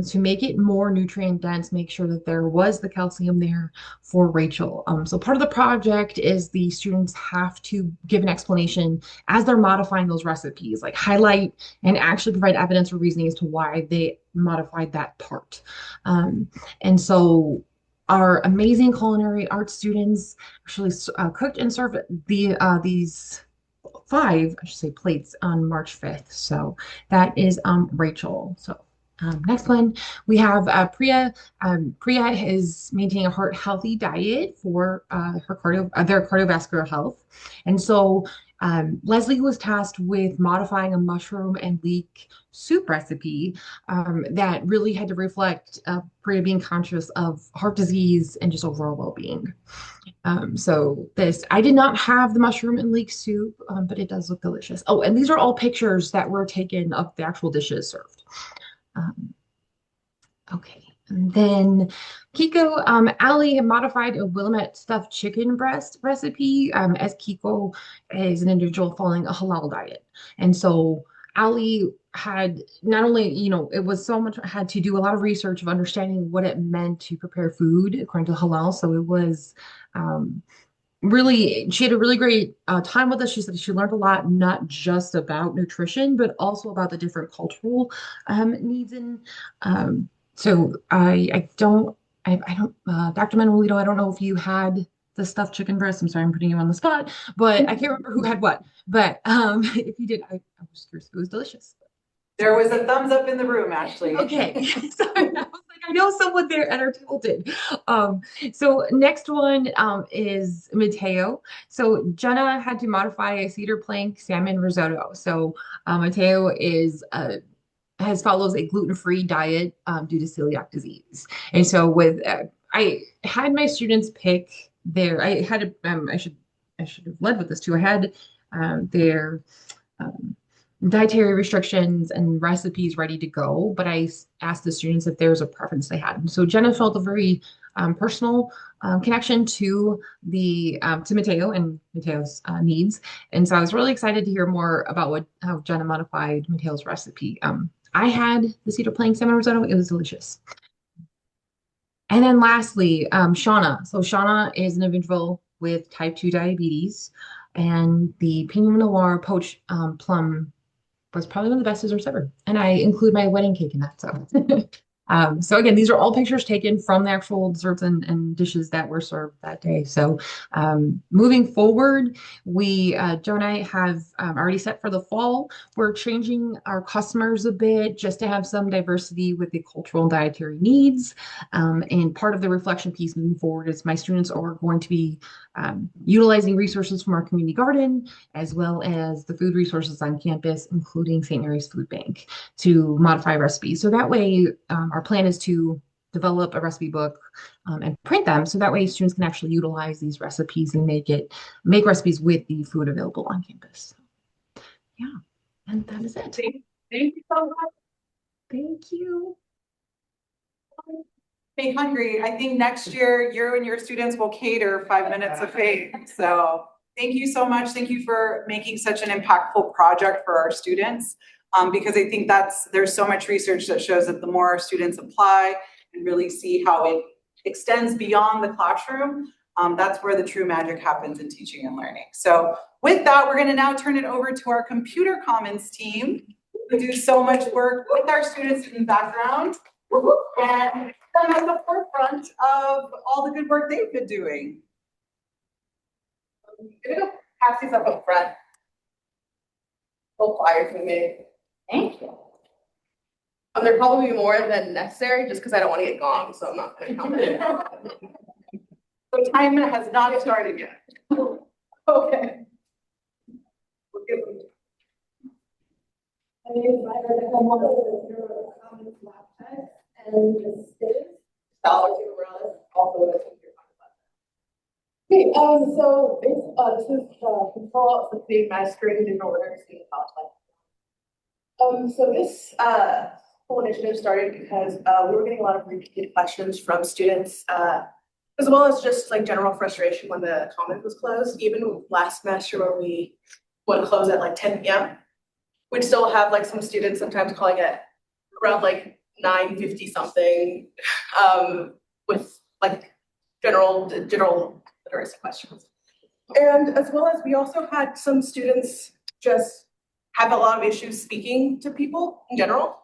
to make it more nutrient dense, make sure that there was the calcium there for Rachel. So part of the project is the students have to give an explanation as they're modifying those recipes, like highlight and actually provide evidence or reasoning as to why they modified that part. And so our amazing culinary arts students actually cooked and served these 5, I should say, plates on March 5th. So that is Rachel. So next one, we have Priya. Priya is maintaining a heart healthy diet for their cardiovascular health. And so Leslie was tasked with modifying a mushroom and leek soup recipe that really had to reflect Priya being conscious of heart disease and just overall well-being. So I did not have the mushroom and leek soup, but it does look delicious. Oh, and these are all pictures that were taken of the actual dishes served. Okay. And then Kiko, Ali modified a Willamette stuffed chicken breast recipe as Kiko is an individual following a halal diet. And so Ali had not only, it was so much, had to do a lot of research of understanding what it meant to prepare food according to halal. So it was she had a really great time with us. She said she learned a lot, not just about nutrition, but also about the different cultural needs. And so I don't, Dr. Manuelito, I don't know if you had the stuffed chicken breast. I'm sorry, I'm putting you on the spot, but I can't remember who had what. But if you did, I was curious. It was delicious. There was a thumbs up in the room, Ashley. Okay. Sorry, I was like, I know someone there at our table did. So next one is Mateo. So Jenna had to modify a cedar plank salmon risotto. So Mateo is follows a gluten-free diet due to celiac disease. And so with I had my students pick their I should have led with this too. I had their dietary restrictions and recipes ready to go, but I asked the students if there's a preference they had. And so Jenna felt a very personal connection to to Mateo and Mateo's needs. And so I was really excited to hear more about how Jenna modified Mateo's recipe. I had the cedar plank salmon risotto. It was delicious. And then lastly, Shauna. So Shauna is an individual with type 2 diabetes, and the Pinot Noir poached plum was probably one of the best desserts ever. And I include my wedding cake in that. So again, these are all pictures taken from the actual desserts and dishes that were served that day. So moving forward, Joe and I have already set for the fall. We're changing our customers a bit just to have some diversity with the cultural and dietary needs. And part of the reflection piece moving forward is my students are going to be utilizing resources from our community garden, as well as the food resources on campus, including St. Mary's Food Bank, to modify recipes. So that way, our plan is to develop a recipe book and print them, so that way students can actually utilize these recipes and make recipes with the food available on campus. Yeah, and that is it. Thank you so much. Thank you. Stay hungry. I think next year you and your students will cater 5 minutes of fame. So thank you so much. Thank you for making such an impactful project for our students. Because I think there's so much research that shows that the more our students apply and really see how it extends beyond the classroom, that's where the true magic happens in teaching and learning. So with that, we're going to now turn it over to our computer commons team, who do so much work with our students in the background and them at the forefront of all the good work they've been doing. I'm gonna pass these up front. Full flyers we made. Thank you. There'll probably be more than necessary, just because I don't want to get gone, so I'm not gonna count it. The timer has not started yet. Okay. Okay, so this is control of the mastering digital literacy in college life. So this whole initiative started because we were getting a lot of repeated questions from students, as well as just like general frustration when the Commons was closed. Even last semester where we would close at like 10 p.m., we'd still have like some students sometimes calling it around like 9:50 something, with like general literacy questions. And as well as we also had some students just have a lot of issues speaking to people in general.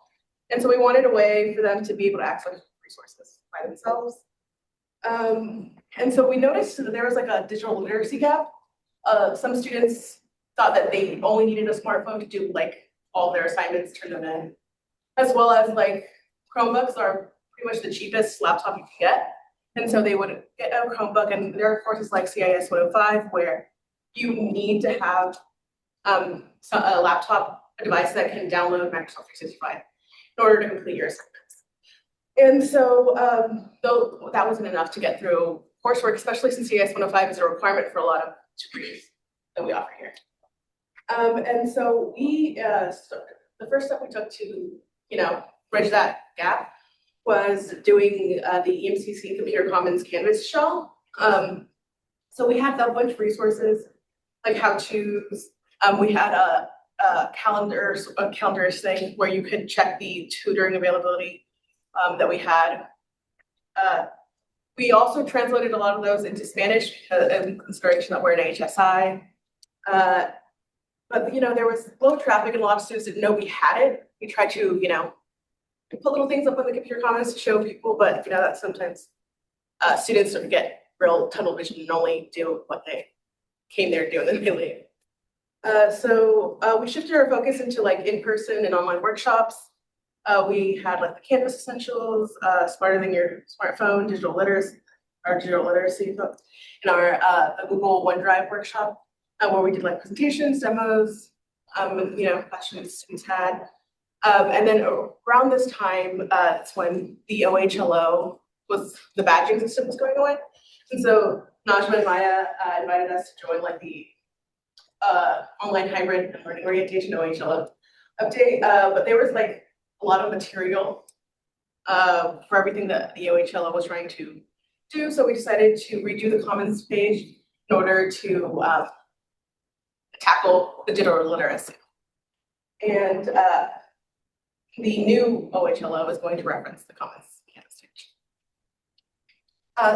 And so we wanted a way for them to be able to access resources by themselves. And so we noticed that there was like a digital literacy gap. Some students thought that they only needed a smartphone to do like all their assignments, turn them in, as well as like Chromebooks are pretty much the cheapest laptop you can get. And so they would get a Chromebook, and there are courses like CIS 105 where you need to have a laptop, a device that can download Microsoft 365 in order to complete your assignments. And so though that wasn't enough to get through coursework, especially since CIS 105 is a requirement for a lot of degrees that we offer here. And so we, the first step we took to, bridge that gap was doing the EMCC Computer Commons Canvas shell. So we had a bunch of resources like how-tos. We had a calendars thing where you could check the tutoring availability that we had. We also translated a lot of those into Spanish in consideration that we're an HSI. But there was low traffic and a lot of students didn't know we had it. We tried to, put little things up on the computer commons to show people, but that sometimes students sort of get real tunnel vision and only do what they came there to do and then they leave. So we shifted our focus into like in-person and online workshops. We had like the Canvas Essentials, Smarter Than Your Smartphone, digital literacy, book, and our the Google OneDrive workshop, where we did like presentations, demos, questions students had. And then around this time, it's when the OHLO the badging system was going away. And so Najma and Maya invited us to join like the online hybrid learning orientation OHLO update. But there was like a lot of material for everything that the OHLO was trying to do. So we decided to redo the Commons page in order to tackle the digital literacy. And the new OHLO is going to reference the Commons Canvas page.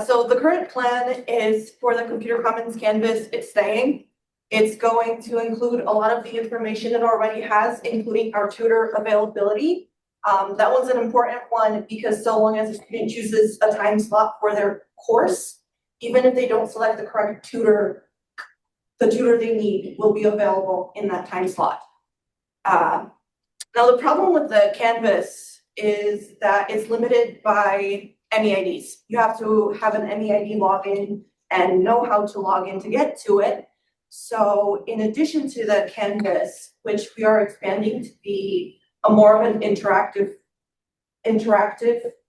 So the current plan is for the Computer Commons Canvas, it's staying. It's going to include a lot of the information it already has, including our tutor availability. That one's an important one because so long as a student chooses a time slot for their course, even if they don't select the correct tutor, the tutor they need will be available in that time slot. Now the problem with the Canvas is that it's limited by MEIDs. You have to have an MEID login and know how to log in to get to it. So in addition to the Canvas, which we are expanding to be a more of an interactive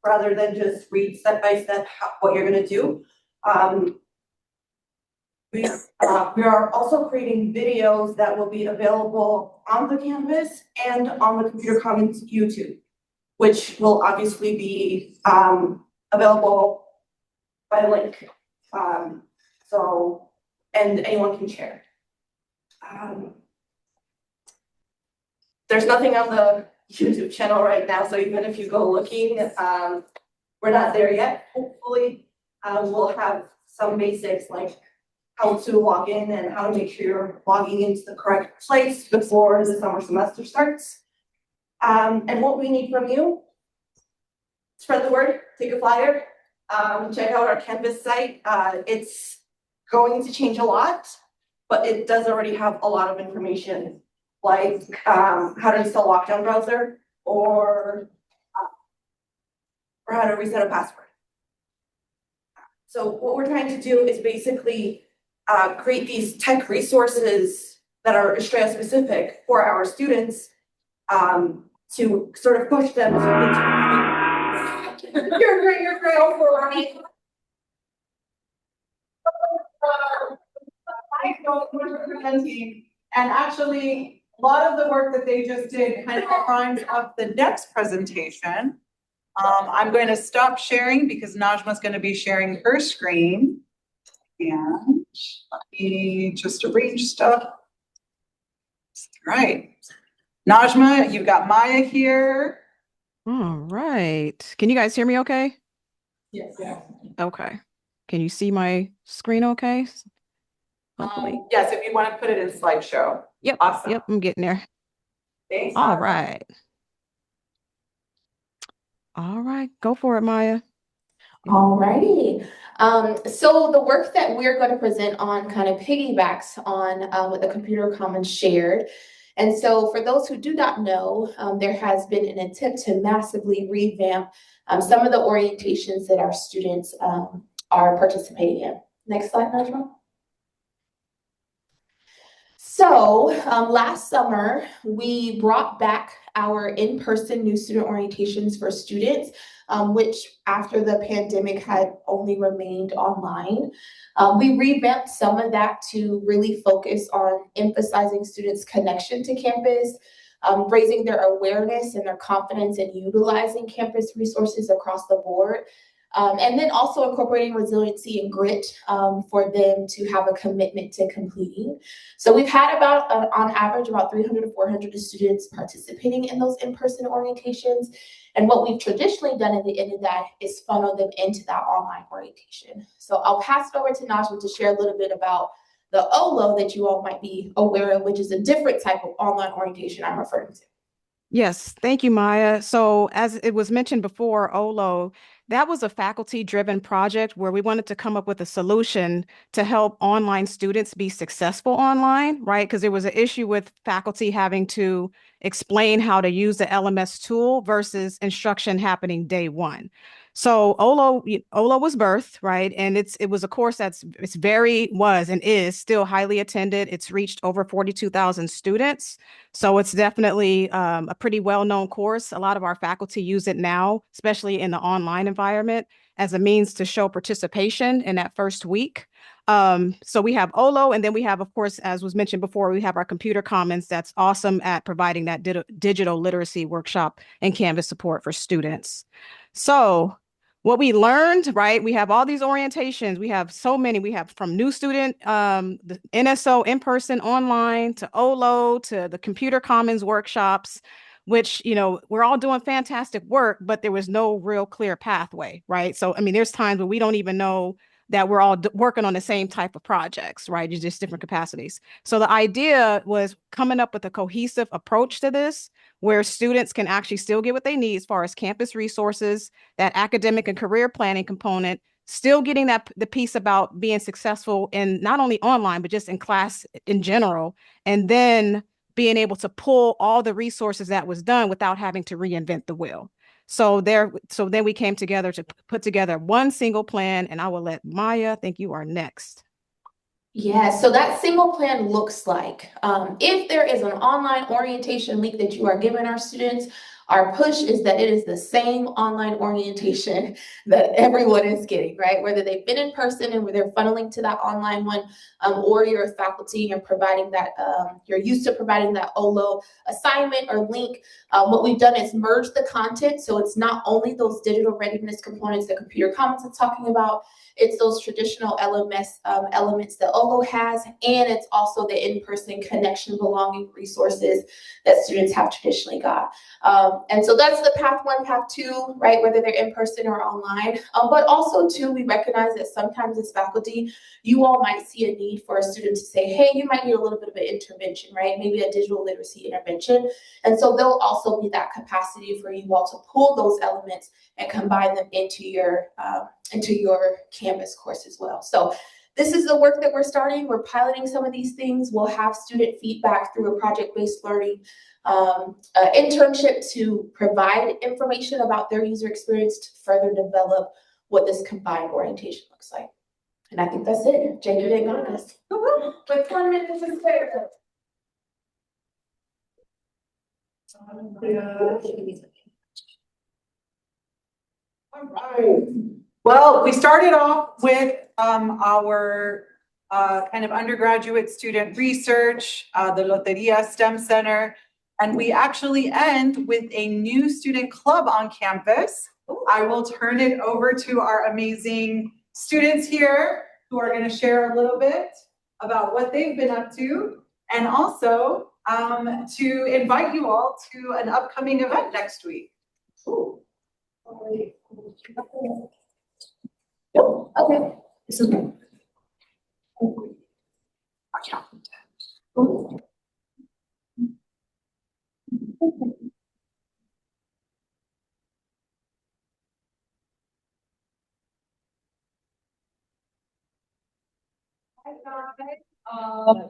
rather than just read step by step what you're going to do. We are also creating videos that will be available on the Canvas and on the Computer Commons YouTube, which will obviously be available by link. And anyone can share. There's nothing on the YouTube channel right now, so even if you go looking, we're not there yet. Hopefully, we'll have some basics like how to log in and how to make sure you're logging into the correct place before the summer semester starts. And what we need from you, spread the word, take a flyer, check out our Canvas site. It's going to change a lot, but it does already have a lot of information, like how to install Lockdown browser or how to reset a password. So what we're trying to do is basically create these tech resources that are Estrella specific for our students to sort of push them into you're great over me. And actually, a lot of the work that they just did kind of primes up the next presentation. I'm going to stop sharing because Najma's going to be sharing her screen. And let me just arrange stuff. Right. Najma, you've got Maya here. All right. Can you guys hear me okay? Yes. Yeah. Okay. Can you see my screen okay? Hopefully. Yes, if you want to put it in slideshow. Yep. Awesome. Yep, I'm getting there. Thanks. All right. All right, go for it, Maya. Alrighty. So the work that we're going to present on kind of piggybacks on what the Computer Commons shared. And so for those who do not know, there has been an attempt to massively revamp some of the orientations that our students are participating in. Next slide, Najma. So last summer, we brought back our in-person new student orientations for students, which after the pandemic had only remained online. We revamped some of that to really focus on emphasizing students' connection to campus, raising their awareness and their confidence in utilizing campus resources across the board. And then also incorporating resiliency and grit for them to have a commitment to completing. So we've had about, on average, about 300 to 400 students participating in those in-person orientations. And what we've traditionally done at the end of that is funnel them into that online orientation. So I'll pass it over to Najma to share a little bit about the OLO that you all might be aware of, which is a different type of online orientation I'm referring to. Yes, thank you, Maya. So as it was mentioned before, OLO that was a faculty-driven project where we wanted to come up with a solution to help online students be successful online, right? Because there was an issue with faculty having to explain how to use the LMS tool versus instruction happening day one. So Olo was birthed, right? And it was a course was and is still highly attended. It's reached over 42,000 students. So it's definitely a pretty well-known course. A lot of our faculty use it now, especially in the online environment, as a means to show participation in that first week. So we have Olo, and then we have, of course, as was mentioned before, we have our Computer Commons that's awesome at providing that digital literacy workshop and Canvas support for students. So what we learned, right? We have all these orientations. We have so many. We have from new student, the NSO in-person, online, to Olo, to the Computer Commons workshops, which, we're all doing fantastic work, but there was no real clear pathway, right? So, I mean, there's times where we don't even know that we're all working on the same type of projects, right? It's just different capacities. So the idea was coming up with a cohesive approach to this, where students can actually still get what they need as far as campus resources, that academic and career planning component, still getting the piece about being successful in not only online, but just in class in general, and then being able to pull all the resources that was done without having to reinvent the wheel. So then we came together to put together one single plan, and I will let Maya, I think you are next. Yeah, so that single plan looks like, if there is an online orientation link that you are giving our students, our push is that it is the same online orientation that everyone is getting, right? Whether they've been in person and where they're funneling to that online one, or you're a faculty and providing that, you're used to providing that Olo assignment or link. What we've done is merge the content. So it's not only those digital readiness components that Computer Commons is talking about, it's those traditional LMS elements that Olo has, and it's also the in-person connection, belonging resources that students have traditionally got. And so that's the path one, path two, right? Whether they're in person or online. But also too, we recognize that sometimes as faculty, you all might see a need for a student to say, hey, you might need a little bit of an intervention, right? Maybe a digital literacy intervention. And so there'll also be that capacity for you all to pull those elements and combine them into your Canvas course as well. So this is the work that we're starting. We're piloting some of these things. We'll have student feedback through a project-based learning internship to provide information about their user experience to further develop what this combined orientation looks like. And I think that's it. Jane, you didn't got this. With 1 minute to spare. All right. Well, we started off with our kind of undergraduate student research, the Loteria STEM Center, and we actually end with a new student club on campus. I will turn it over to our amazing students here who are going to share a little bit about what they've been up to, and also to invite you all to an upcoming event next week. Ooh. Okay.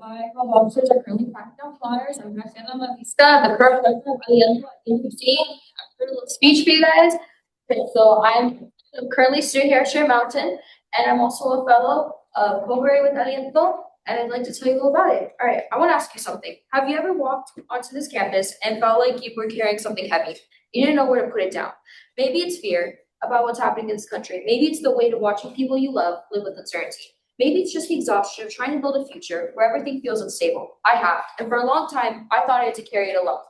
My co-officers are currently cracking down flyers. I'm Graciela Matista, the current president of Alianza UC. I'm doing a little speech for you guys. Okay, so I'm currently student here at Share Mountain, and I'm also a fellow of Cobre with Aliento, and I'd like to tell you all about it. All right, I want to ask you something. Have you ever walked onto this campus and felt like you were carrying something heavy? You didn't know where to put it down. Maybe it's fear about what's happening in this country. Maybe it's the weight of watching people you love live with uncertainty. Maybe it's just the exhaustion of trying to build a future where everything feels unstable. I have, and for a long time, I thought I had to carry it alone.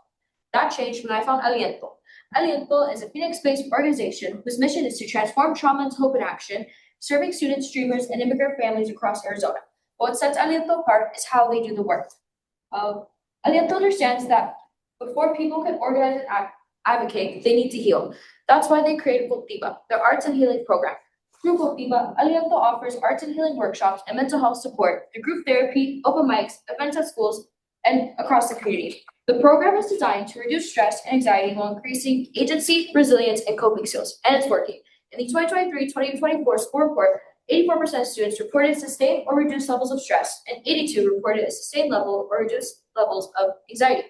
That changed when I found Aliento. Aliento is a Phoenix-based organization whose mission is to transform trauma into hope and action, serving students, dreamers, and immigrant families across Arizona. But what sets Aliento apart is how they do the work. Aliento understands that before people can organize and advocate, they need to heal. That's why they created Cultiva, their arts and healing program. Through Cultiva, Aliento offers arts and healing workshops and mental health support through group therapy, open mics, events at schools, and across the community. The program is designed to reduce stress and anxiety while increasing agency, resilience, and coping skills, and it's working. In the 2023-2024 school report, 84% of students reported sustained or reduced levels of stress, and 82 reported a sustained level or reduced levels of anxiety.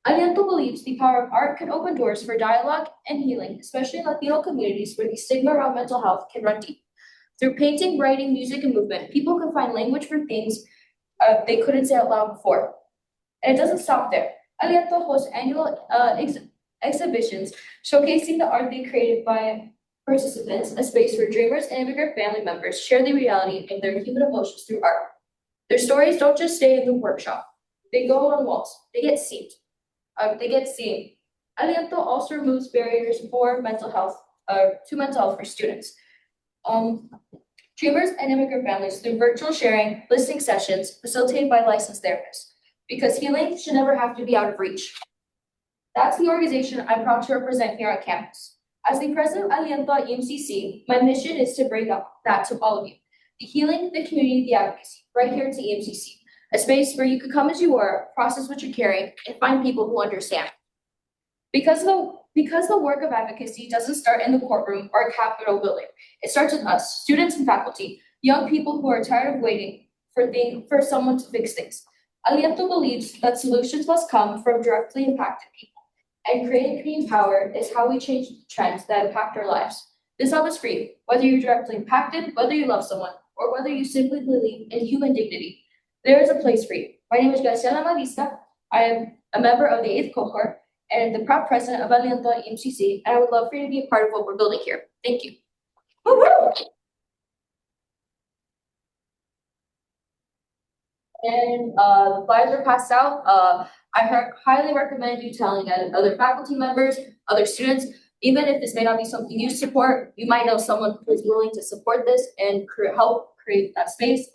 Aliento believes the power of art can open doors for dialogue and healing, especially in Latino communities where the stigma around mental health can run deep. Through painting, writing, music, and movement, people can find language for things they couldn't say out loud before. And it doesn't stop there. Aliento hosts annual exhibitions showcasing the art they created by participants, a space where dreamers and immigrant family members share the reality of their human emotions through art. Their stories don't just stay in the workshop. They go on walls. They get seen. Aliento also removes barriers for mental health, for students. Dreamers and immigrant families through virtual sharing, listening sessions facilitated by licensed therapists, because healing should never have to be out of reach. That's the organization I'm proud to represent here on campus. As the president of Aliento at EMCC, my mission is to bring up that to all of you. The healing, the community, the advocacy, right here at EMCC. A space where you could come as you are, process what you're carrying, and find people who understand. Because the work of advocacy doesn't start in the courtroom or a Capitol building. It starts with us, students and faculty, young people who are tired of waiting for someone to fix things. Aliento believes that solutions must come from directly impacted people. And creating community power is how we change the trends that impact our lives. This help is free, whether you're directly impacted, whether you love someone, or whether you simply believe in human dignity. There is a place for you. My name is Graciela Mavista. I am a member of the 8th cohort and the proud president of Aliento at EMCC, and I would love for you to be a part of what we're building here. Thank you. And the flyers are passed out. I highly recommend you telling other faculty members, other students, even if this may not be something you support, you might know someone who is willing to support this and help create that space.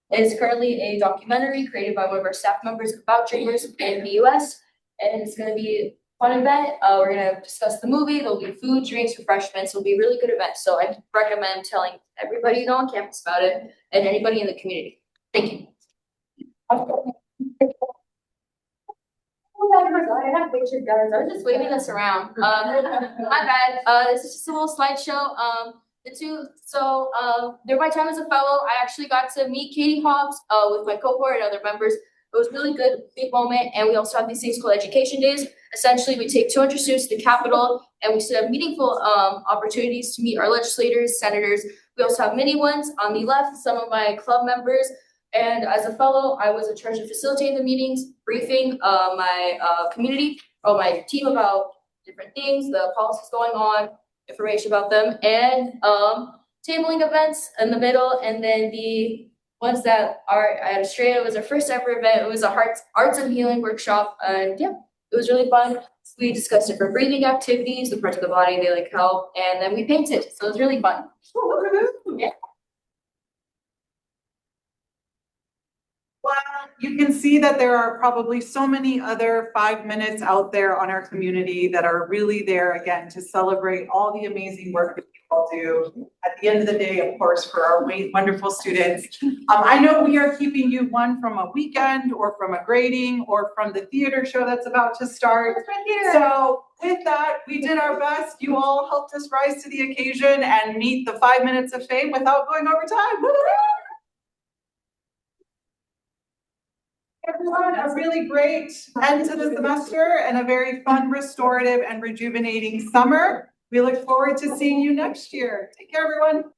It is currently a documentary created by one of our staff members about dreamers in the US, and it's going to be a fun event. We're going to discuss the movie. There'll be food, drinks, refreshments. It'll be a really good event. So I recommend telling everybody you know on campus about it and anybody in the community. Thank you. Oh my God, I have pictures, guys. I was just waving us around. My bad. This is just a little slideshow. During my time as a fellow, I actually got to meet Katie Hobbs with my cohort and other members. It was really good, big moment. And we also have these things called education days. Essentially, we take 200 students to the Capitol and we set up meaningful opportunities to meet our legislators, senators. We also have mini ones on the left, some of my club members. And as a fellow, I was in charge of facilitating the meetings, briefing my community or my team about different things, the policies going on, information about them, and tabling events in the middle. And then the ones that are at Estrella was our first ever event. It was a arts and healing workshop. And yeah, it was really fun. We discussed different breathing activities, the parts of the body they like help, and then we painted. So it was really fun. Yeah. Well, you can see that there are probably so many other 5 minutes out there on our community that are really there again to celebrate all the amazing work that people do. At the end of the day, of course, for our wonderful students. I know we are keeping you one from a weekend or from a grading or from the theater show that's about to start. So with that, we did our best. You all helped us rise to the occasion and meet the 5 minutes of fame without going over time. Woo! Everyone, a really great end to the semester and a very fun, restorative, and rejuvenating summer. We look forward to seeing you next year. Take care, everyone.